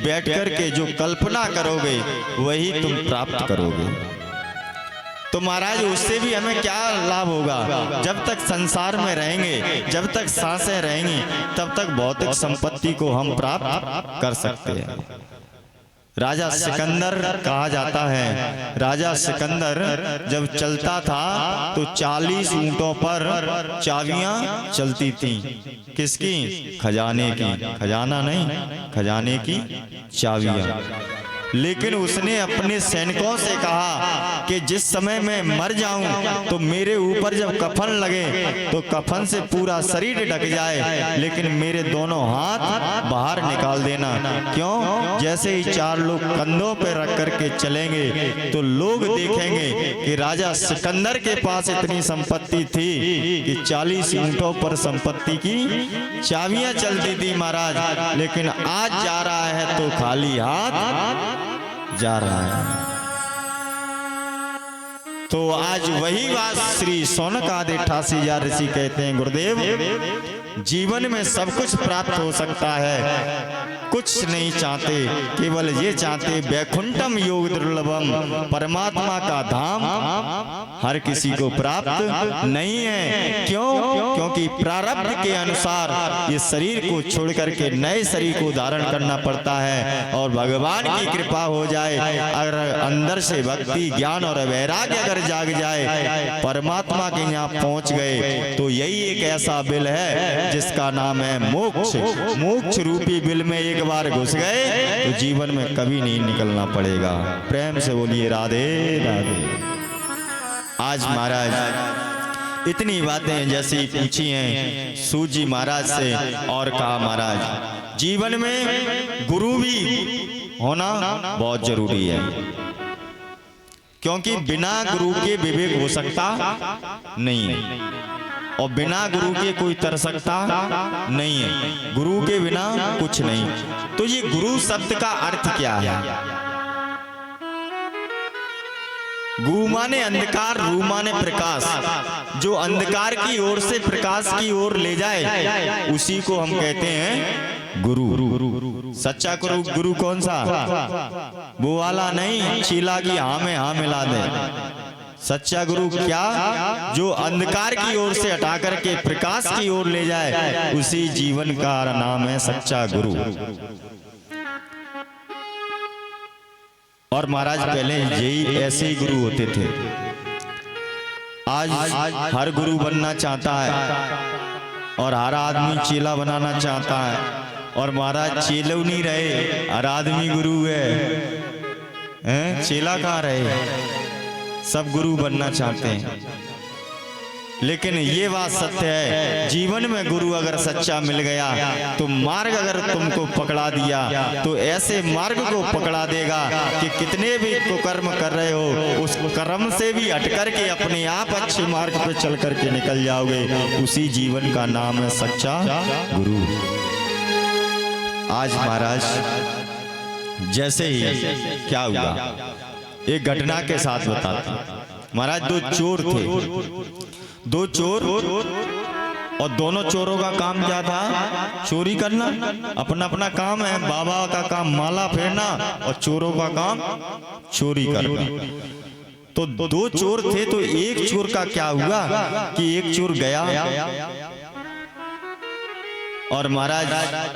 बैठ कर के जो कल्पना करोगे वही तुम प्राप्त करोगे। तो महाराज उससे भी हमें क्या लाभ होगा? जब तक संसार में रहेंगे, जब तक सांसें रहेंगी, तब तक भौतिक संपत्ति को हम प्राप्त कर सकते हैं। राजा सिकंदर कहा जाता है, राजा सिकंदर जब चलता था तो 40 ऊंटों पर चाबियां चलती थीं। किसकी? खजाने की। खजाना नहीं, खजाने की चाबियां। लेकिन उसने अपने सैनिकों से कहा कि जिस समय मैं मर जाऊं तो मेरे ऊपर जब कफन लगे तो कफन से पूरा शरीर ढक जाए, लेकिन मेरे दोनों हाथ बाहर निकाल देना। क्यों? जैसे ही 4 लोग कंधों पे रख करके चलेंगे तो लोग देखेंगे कि राजा सिकंदर के पास इतनी संपत्ति थी कि 40 ऊंटों पर संपत्ति की चाबियां चलती थी महाराज, लेकिन आज जा रहा है तो खाली हाथ जा रहा है। तो आज वही बात श्री शौनक आदि 88,000 ऋषि कहते हैं, गुरुदेव जीवन में सब कुछ प्राप्त हो सकता है, कुछ नहीं चाहते, केवल ये चाहते वैकुंठम योग दुर्लभम, परमात्मा का धाम हर किसी को प्राप्त नहीं है। क्यों? क्योंकि प्रारब्ध के अनुसार ये शरीर को छोड़ करके नए शरीर को धारण करना पड़ता है, और भगवान की कृपा हो जाए, अगर अंदर से भक्ति ज्ञान और वैराग्य अगर जाग जाए, परमात्मा के यहाँ पहुंच गए, तो यही एक ऐसा बिल है जिसका नाम है मोक्ष। मोक्ष रूपी बिल में एक बार घुस गए तो जीवन में कभी नहीं निकलना पड़ेगा। प्रेम से बोलिए राधे राधे। आज महाराज इतनी बातें जैसी पूछी हैं सूत जी महाराज से, और कहा महाराज जीवन में गुरु भी होना बहुत जरूरी है, क्योंकि बिना गुरु के विवेक हो सकता नहीं है, और बिना गुरु के कोई तर सकता नहीं है। गुरु के बिना कुछ नहीं। तो ये गुरु शब्द का अर्थ क्या है? गु माने अंधकार, रू माने प्रकाश। जो अंधकार की ओर से प्रकाश की ओर ले जाए उसी को हम कहते हैं गुरु। सच्चा गुरु कौन सा? वो वाला नहीं चीला की हाँ में हाँ मिला दे। सच्चा गुरु क्या? जो अंधकार की ओर से हटा करके प्रकाश की ओर ले जाए, उसी जीवन का नाम है सच्चा गुरु। और महाराज पहले यही ऐसे ही गुरु होते थे। आज हर गुरु बनना चाहता है और हर आदमी चेला बनाना चाहता है, और महाराज चेलो नहीं रहे, हर आदमी गुरु है, चेला कहाँ रहे? सब गुरु बनना चाहते हैं। लेकिन ये बात सत्य है, जीवन में गुरु अगर सच्चा मिल गया तो मार्ग अगर तुमको पकड़ा दिया तो ऐसे मार्ग को पकड़ा देगा कि कितने भी कुकर्म कर रहे हो उस कर्म से भी हट करके अपने आप अच्छे मार्ग पर चल करके निकल जाओगे। उसी जीवन का नाम है सच्चा गुरु। आज महाराज जैसे ही क्या हुआ एक घटना के साथ बताते। महाराज दो चोर थे, दो चोर, और दोनों चोरों का काम क्या था? चोरी करना। अपना अपना काम है। बाबा का काम माला फेरना और चोरों का काम चोरी करना। तो दो चोर थे, तो एक चोर का क्या हुआ कि एक चोर गया और महाराज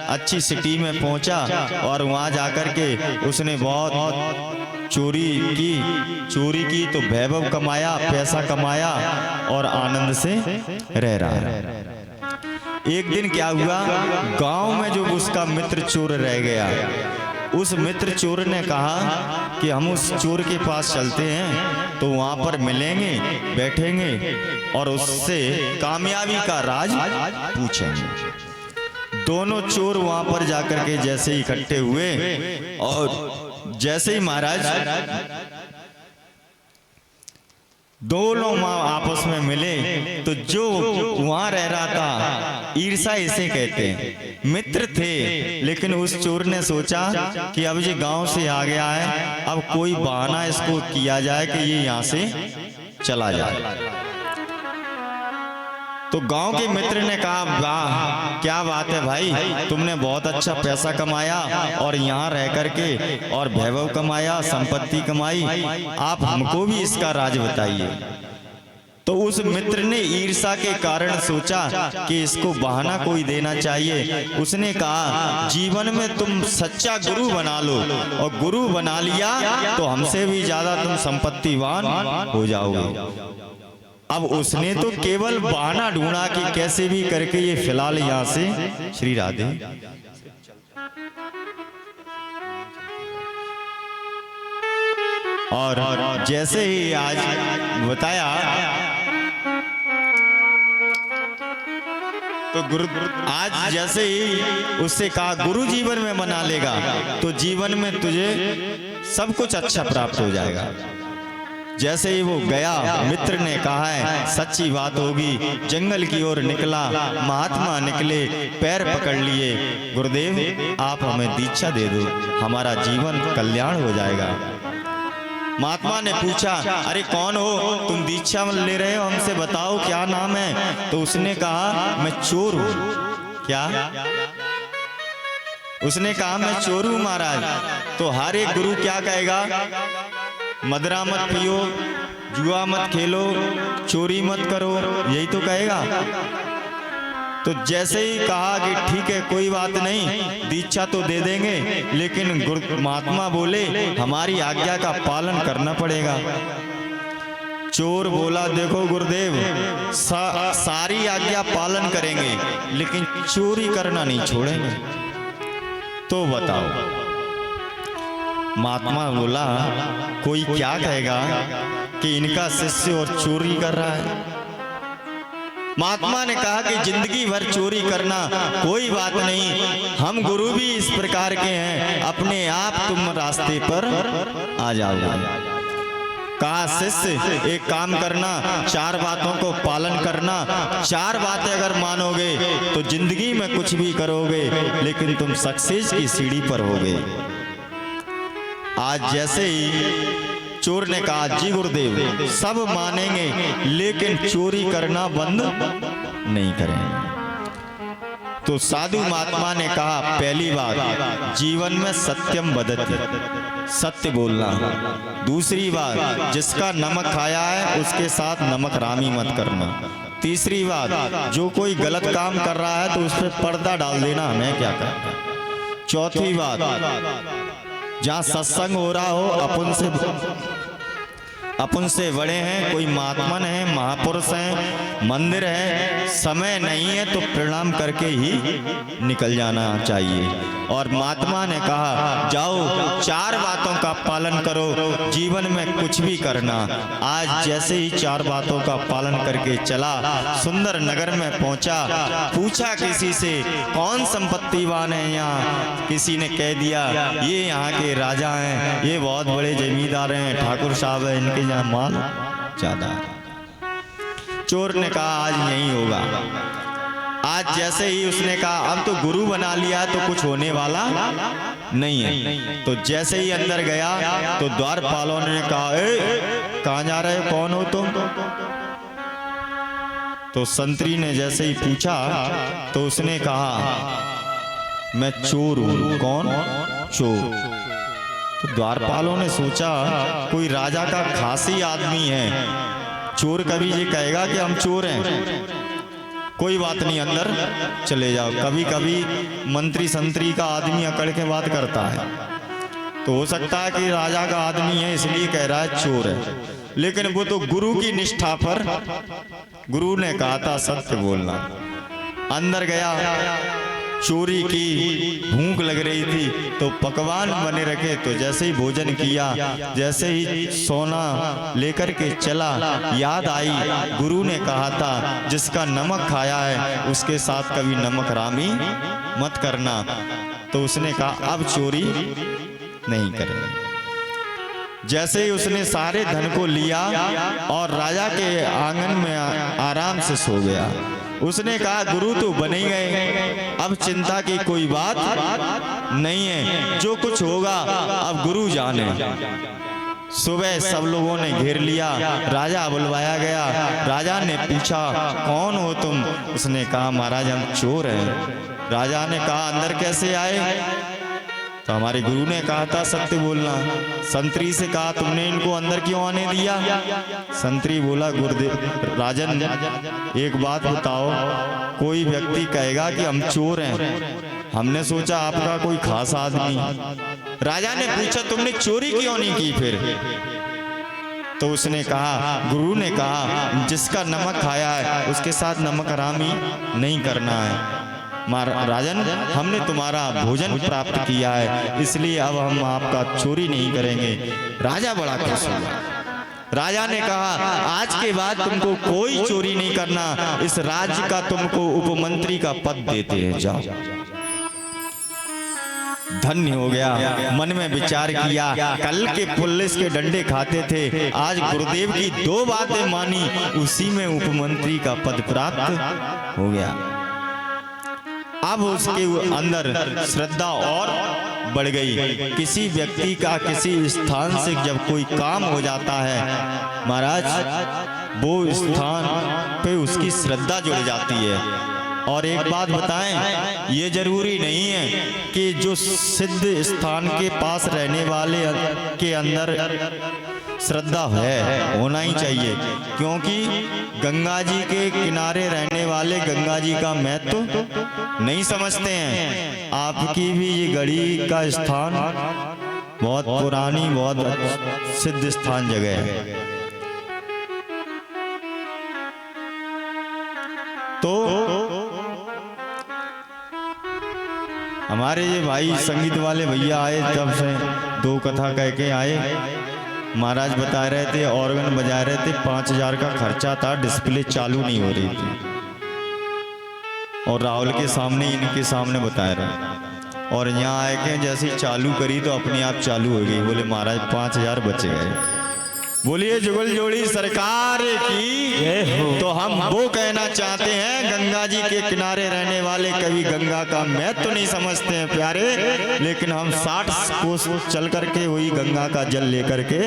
अच्छी सिटी में पहुंचा और वहां जाकर के उसने बहुत चोरी की तो वैभव कमाया, पैसा कमाया और आनंद से रह रहा है। एक दिन क्या हुआ, गांव में जो उसका मित्र चोर रह गया, उस मित्र चोर ने कहा कि हम उस चोर के पास चलते हैं, तो वहां पर मिलेंगे, बैठेंगे और उससे कामयाबी का राज पूछेंगे। दोनों चोर वहां पर जाकर के जैसे ही इकट्ठे हुए और जैसे ही महाराज दोनों माँ आपस में मिले, तो जो वहां रह रहा था, ईर्षा इसे कहते हैं, मित्र थे, लेकिन उस चोर ने सोचा कि अब ये गांव से आ गया है, अब कोई बहाना इसको किया जाए कि ये यहाँ से चला जाए। तो गांव के मित्र ने कहा, वाह क्या बात है भाई, तुमने बहुत अच्छा पैसा कमाया और यहाँ रह करके और वैभव कमाया, संपत्ति कमाई, आप हमको भी इसका राज बताइए। तो उस मित्र ने ईर्षा के कारण सोचा कि इसको बहाना कोई देना चाहिए। उसने कहा, जीवन में तुम सच्चा गुरु बना लो, और गुरु बना लिया तो हमसे भी ज्यादा तुम संपत्तिवान हो जाओगे। अब उसने तो केवल बहाना ढूंढा कि कैसे भी करके ये फिलहाल यहां से, श्री राधे, और जैसे ही आज बताया तो गुरु आज जैसे ही उससे कहा गुरु जीवन में बना लेगा तो जीवन में तुझे सब कुछ अच्छा प्राप्त हो जाएगा। जैसे ही वो गया, मित्र ने कहा है सच्ची बात होगी, जंगल की ओर निकला, महात्मा निकले, पैर पकड़ लिए, गुरुदेव आप हमें दीक्षा दे दो, हमारा जीवन कल्याण हो जाएगा। महात्मा ने पूछा, अरे कौन हो तुम, दीक्षा ले रहे हो, हमसे बताओ क्या नाम है। तो उसने कहा, मैं चोर हूं। क्या? उसने कहा मैं चोर हूं महाराज। तो हर एक गुरु क्या कहेगा, मदरा मत पियो, जुआ मत खेलो, चोरी मत करो, यही तो कहेगा। तो जैसे ही कहा कि ठीक है कोई बात नहीं, दीक्षा तो दे देंगे, लेकिन महात्मा बोले हमारी आज्ञा का पालन करना पड़ेगा। चोर बोला, देखो गुरुदेव सारी आज्ञा पालन करेंगे, लेकिन चोरी करना नहीं छोड़ेंगे। तो बताओ। महात्मा बोला, कोई क्या कहेगा कि इनका शिष्य और चोरी कर रहा है। महात्मा ने कहा कि जिंदगी भर चोरी करना कोई बात नहीं, हम गुरु भी इस प्रकार के हैं, अपने आप तुम रास्ते पर आ जाओगे। कहा शिष्य एक काम करना, 4 बातों को पालन करना, 4 बातें अगर मानोगे तो जिंदगी में कुछ भी करोगे, लेकिन तुम सक्सेस की सीढ़ी पर होगे। आज जैसे ही चोर ने कहा, जी गुरुदेव सब मानेंगे, लेकिन चोरी करना बंद नहीं करेंगे। तो साधु महात्मा ने कहा, पहली बात जीवन में सत्यम वदति, सत्य बोलना। दूसरी बात, जिसका नमक खाया है उसके साथ नमक रामी मत करना। तीसरी बात, जो कोई गलत काम कर रहा है तो उस पर पर्दा डाल देना, हमें क्या करना। चौथी बात, जहाँ सत्संग हो रहा हो अपन से बड़े हैं, कोई महात्मन है, महापुरुष हैं, मंदिर है, समय नहीं है तो प्रणाम करके ही निकल जाना चाहिए। और महात्मा ने कहा, जाओ 4 बातों का पालन करो, जीवन में कुछ भी करना। आज जैसे ही 4 बातों का पालन करके चला, सुंदर नगर में पहुंचा, पूछा किसी से कौन संपत्तिवान है यहाँ। किसी ने कह दिया ये यहाँ के राजा हैं, ये बहुत बड़े जमींदार हैं, ठाकुर साहब है, इनके यहाँ माल ज्यादा है। चोर ने कहा आज नहीं होगा। आज जैसे ही उसने कहा अब तो गुरु बना लिया तो कुछ होने वाला नहीं है। तो जैसे ही अंदर गया तो द्वारपालों ने कहा, कहाँ जा रहे हो, कौन हो तुम? तो संतरी ने जैसे ही पूछा तो उसने कहा मैं चोर हूं। कौन? चोर। तो द्वारपालों ने सोचा कोई राजा का खासी आदमी है, चोर कभी ये कहेगा कि हम चोर हैं। कोई बात नहीं, अंदर चले जाओ। कभी कभी मंत्री संतरी का आदमी अकड़ के बात करता है, तो हो सकता है कि राजा का आदमी है इसलिए कह रहा है चोर है, लेकिन वो तो गुरु की निष्ठा पर, गुरु ने कहा था सत्य बोलना। अंदर गया, चोरी की, भूख लग रही थी तो पकवान बने रखे, तो जैसे ही भोजन किया, जैसे ही सोना लेकर के चला, याद आई गुरु ने कहा था जिसका नमक खाया है उसके साथ कभी नमक रामी मत करना। तो उसने कहा अब चोरी नहीं करेंगे। जैसे ही उसने सारे धन को लिया और राजा के आंगन में आराम से सो गया। उसने कहा गुरु तो बन ही गए, अब चिंता की कोई बात नहीं है, जो कुछ होगा अब गुरु जाने। सुबह सब लोगों ने घेर लिया, राजा बुलवाया गया। राजा ने पूछा कौन हो तुम? उसने कहा महाराज हम चोर हैं। राजा ने कहा अंदर कैसे आए? तो हमारे गुरु ने कहा था सत्य बोलना। संतरी से कहा तुमने इनको अंदर क्यों आने दिया? संतरी बोला गुरुदेव राजन एक बात बताओ, कोई व्यक्ति कहेगा कि हम चोर हैं, हमने सोचा आपका कोई खास आदमी। राजा ने पूछा तुमने चोरी क्यों नहीं की फिर? तो उसने कहा गुरु ने कहा जिसका नमक खाया है उसके साथ नमक हरामी नहीं करना है। राजन हमने तुम्हारा भोजन प्राप्त किया है, इसलिए अब हम आपका चोरी नहीं करेंगे। राजा बड़ा खुश हुआ। राजा ने कहा आज के बाद तुमको कोई चोरी नहीं करना, इस राज्य का तुमको उपमंत्री का पद देते हैं, जाओ। धन्य हो गया। मन में विचार किया कल के पुलिस के डंडे खाते थे, आज गुरुदेव की दो बातें मानी, उसी में उपमंत्री का पद प्राप्त हो गया। अब उसके अंदर श्रद्धा और बढ़ गई। किसी व्यक्ति का किसी स्थान से जब कोई काम हो जाता है महाराज, वो स्थान पे उसकी श्रद्धा जुड़ जाती है। और एक बात बताएं, ये जरूरी नहीं है कि जो सिद्ध स्थान के पास रहने वाले के अंदर श्रद्धा है, होना ही चाहिए, क्योंकि गंगा जी के किनारे रहने वाले गंगा जी का महत्व नहीं समझते हैं। आपकी भी ये गढ़ी का स्थान बहुत पुरानी, बहुत सिद्ध स्थान जगह है। तो हमारे ये भाई संगीत वाले भैया आए, तब से दो कथा कह के आए। महाराज बता रहे थे ऑर्गन बजा रहे थे, 5000 का खर्चा था, डिस्प्ले चालू नहीं हो रही थी, और राहुल के सामने इनके सामने बता रहे, और यहाँ आए के जैसे ही चालू करी तो अपने आप चालू हो गई। बोले महाराज 5000 बचे गए। बोलिए जुगल जोड़ी सरकार की। तो हम वो कहना चाहते हैं, गंगा जी के किनारे रहने वाले कभी गंगा का महत्व तो नहीं समझते हैं प्यारे, लेकिन हम 60 कोस चल करके वही गंगा का जल लेकर के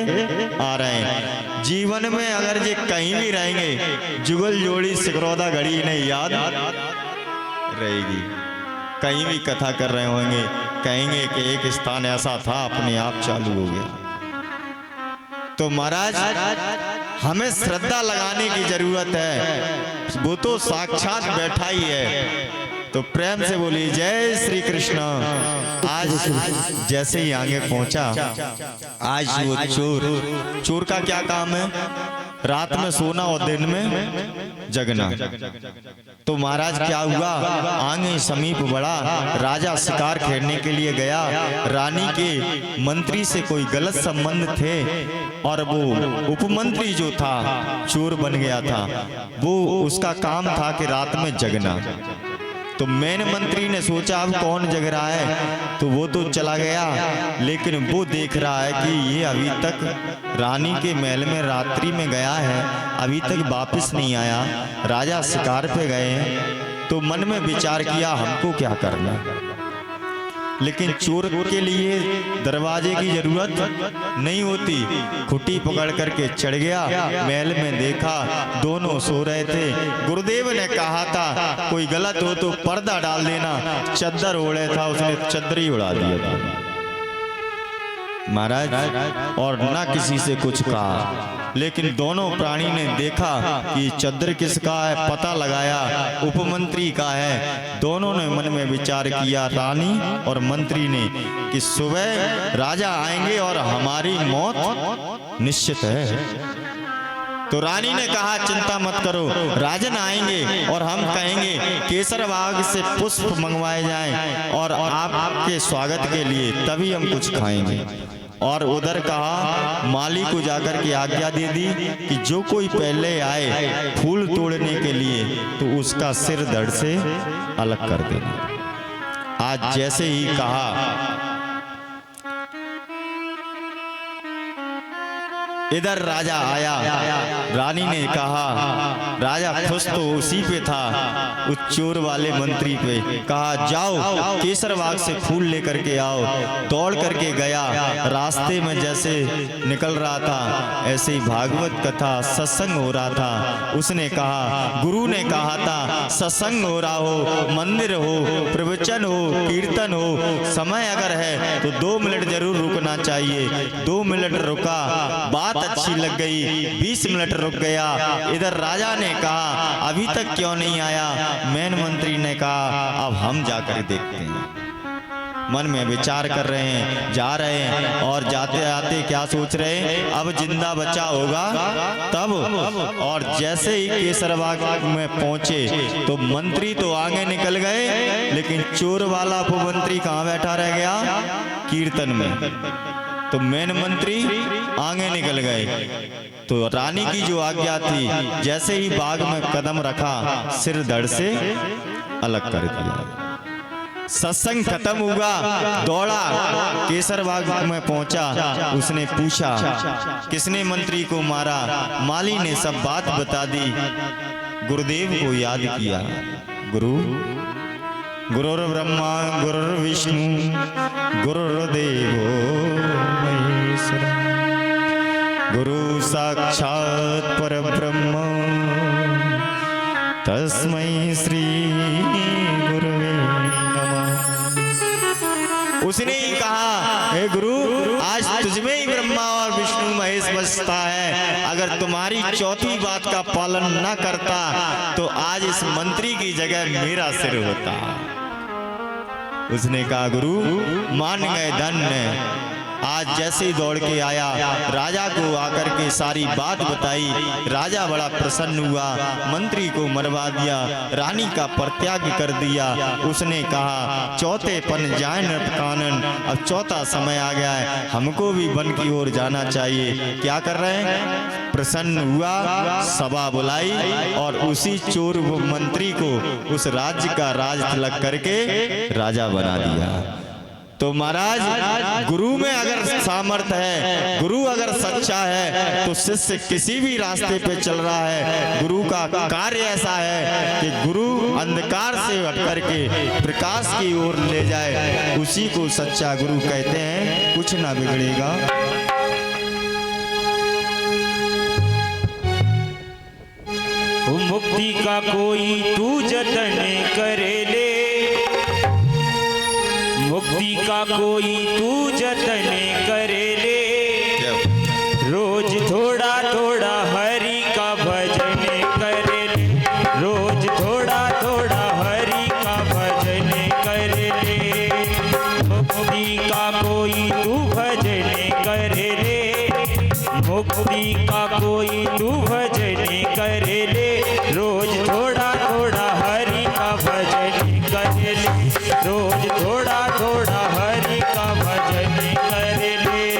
आ रहे हैं। जीवन में अगर ये कहीं भी रहेंगे, जुगल जोड़ी सिकरौदा घड़ी इन्हें याद रहेगी। कहीं भी कथा कर रहे होंगे, कहेंगे कि एक स्थान ऐसा था, अपने आप चालू हो गया। तो महाराज हमें श्रद्धा लगाने की जरूरत है, वो तो साक्षात बैठा ही है। तो प्रेम से बोली जय श्री कृष्ण। आज जैसे ही आगे पहुंचा, आज वो चोर का क्या काम है? रात में सोना और दिन में जगना। तो महाराज क्या हुआ, आगे समीप बढ़ा, राजा शिकार खेलने के लिए गया। रानी के मंत्री से कोई गलत संबंध थे, और वो उपमंत्री जो था चोर बन गया था। वो उसका काम था कि रात में जगना। तो मेन मंत्री ने सोचा अब कौन जग रहा है, तो वो तो चला गया, लेकिन वो देख रहा है कि ये अभी तक रानी के महल में रात्रि में गया है, अभी तक वापस नहीं आया। राजा शिकार पे गए हैं। तो मन में विचार किया हमको क्या करना। लेकिन चोर के लिए दरवाजे की जरूरत नहीं होती। खुटी पकड़ करके चढ़ गया, महल में देखा दोनों सो रहे थे। गुरुदेव ने कहा था कोई गलत हो तो पर्दा डाल देना, चद्दर ओढ़े था उसने चद्दर ही उड़ा दिया था महाराज, और ना किसी से कुछ कहा। लेकिन दोनों प्राणी ने देखा कि चद्दर किसका है, पता लगाया उपमंत्री का है। दोनों ने मन में विचार किया, रानी और मंत्री ने, कि सुबह राजा आएंगे और हमारी मौत निश्चित है। तो रानी ने कहा चिंता मत करो, राजन आएंगे और हम कहेंगे केसर बाग से पुष्प मंगवाए जाएं और आपके स्वागत के लिए, तभी हम कुछ खाएंगे। और उधर कहा माली को जाकर के आज्ञा दे दी कि जो कोई पहले आए फूल तोड़ने के लिए तो उसका सिर धड़ से अलग कर देना। आज जैसे ही कहा, इधर राजा आया। रानी ने कहा, राजा खुश तो उसी पे था, उस चोर वाले मंत्री पे। कहा जाओ केसर बाग से फूल लेकर के आओ। दौड़ करके गया, रास्ते में जैसे निकल रहा था ऐसे ही भागवत कथा सत्संग हो रहा था। उसने कहा, गुरु ने कहा था सत्संग हो रहा हो, मंदिर हो, प्रवचन हो, कीर्तन हो, समय अगर है तो 2 मिनट जरूर रुकना चाहिए। 2 मिनट रुका, बात अच्छी लग गई, 20 मिनट रुक गया। इधर राजा ने कहा अभी तक क्यों नहीं आया। मैन मंत्री ने कहा अब हम जाकर देखते हैं। मन में विचार कर रहे हैं, जा रहे हैं और जाते आते क्या सोच रहे हैं, अब जिंदा बचा होगा तब। और जैसे ही केसरबाग में पहुंचे तो मंत्री तो आगे निकल गए, लेकिन चोर वाला उपमंत्री कहाँ बैठा रह गया, कीर्तन में। तो मेन मंत्री आगे निकल गए। तो रानी की जो आज्ञा थी, जैसे ही बाग में कदम रखा सिर धड़ से अलग कर दिया। सत्संग खत्म हुआ, दौड़ा केसर बाग में पहुंचा। उसने पूछा किसने मंत्री को मारा। माली ने सब बात बता दी। गुरुदेव को याद किया, गुरुर्ब्रह्मा गुरुर्विष्णु गुरुर्देवो महेश्वरा, गुरु साक्षात परब्रह्म तस्मै श्री गुरुवे नमः। उसने ही कहा, हे गुरु आज तुझमें ही ब्रह्मा और विष्णु महेश बसता है। अगर तुम्हारी चौथी बात का पालन न करता तो आज इस मंत्री की जगह मेरा सिर होता। उसने कहा गुरु मान गए, धन्य। आज जैसे ही दौड़ के आया, राजा को आकर के सारी बात बताई। राजा बड़ा प्रसन्न हुआ, मंत्री को मरवा दिया, रानी का परित्याग कर दिया। उसने कहा चौथे पन जाए नट कानन, अब चौथा समय आ गया है, हमको भी वन की ओर जाना चाहिए। क्या कर रहे हैं, प्रसन्न हुआ, सभा बुलाई और उसी चोर मंत्री को उस राज्य का राज तिलक करके राजा बना दिया। तो महाराज गुरु में अगर सामर्थ्य है, गुरु अगर सच्चा है तो शिष्य किसी भी रास्ते पे चल रहा है। गुरु का कार्य ऐसा है कि गुरु अंधकार से हट करके प्रकाश की ओर ले जाए, उसी को सच्चा गुरु कहते हैं। कुछ ना बिगड़ेगा।
मुक्ति का कोई तू जतन करे ले, मुक्ति का कोई तू जतन करे ले, रोज थोड़ा थोड़ा हरि का भजन करे ले, रोज थोड़ा थोड़ा हरि का भजन करे ले। मुक्ति का कोई तू भजन करे ले, मुक्ति का कोई तू भजन करे ले, रोज थोड़ा थोड़ा हरि का भजन करे ले, रोज थोड़ा थोड़ा हरि का भजन करे ले।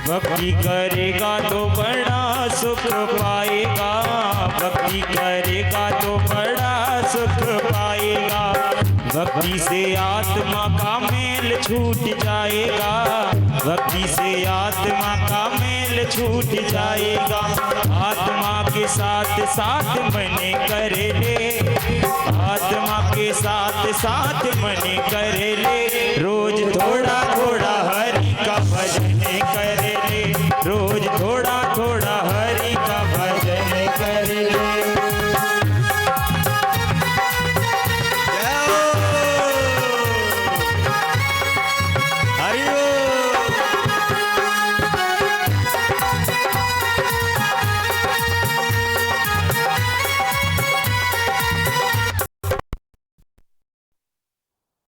भक्ति करेगा तो बड़ा सुख पाएगा, भक्ति करेगा तो बड़ा सुख पाएगा, भक्ति भक्ति से आत्मा का मेल छूट जाएगा, भक्ति से आत्मा का मेल छूट जाएगा। आत्मा के साथ साथ मन कर ले, आत्मा के साथ साथ मन कर ले, रोज थोड़ा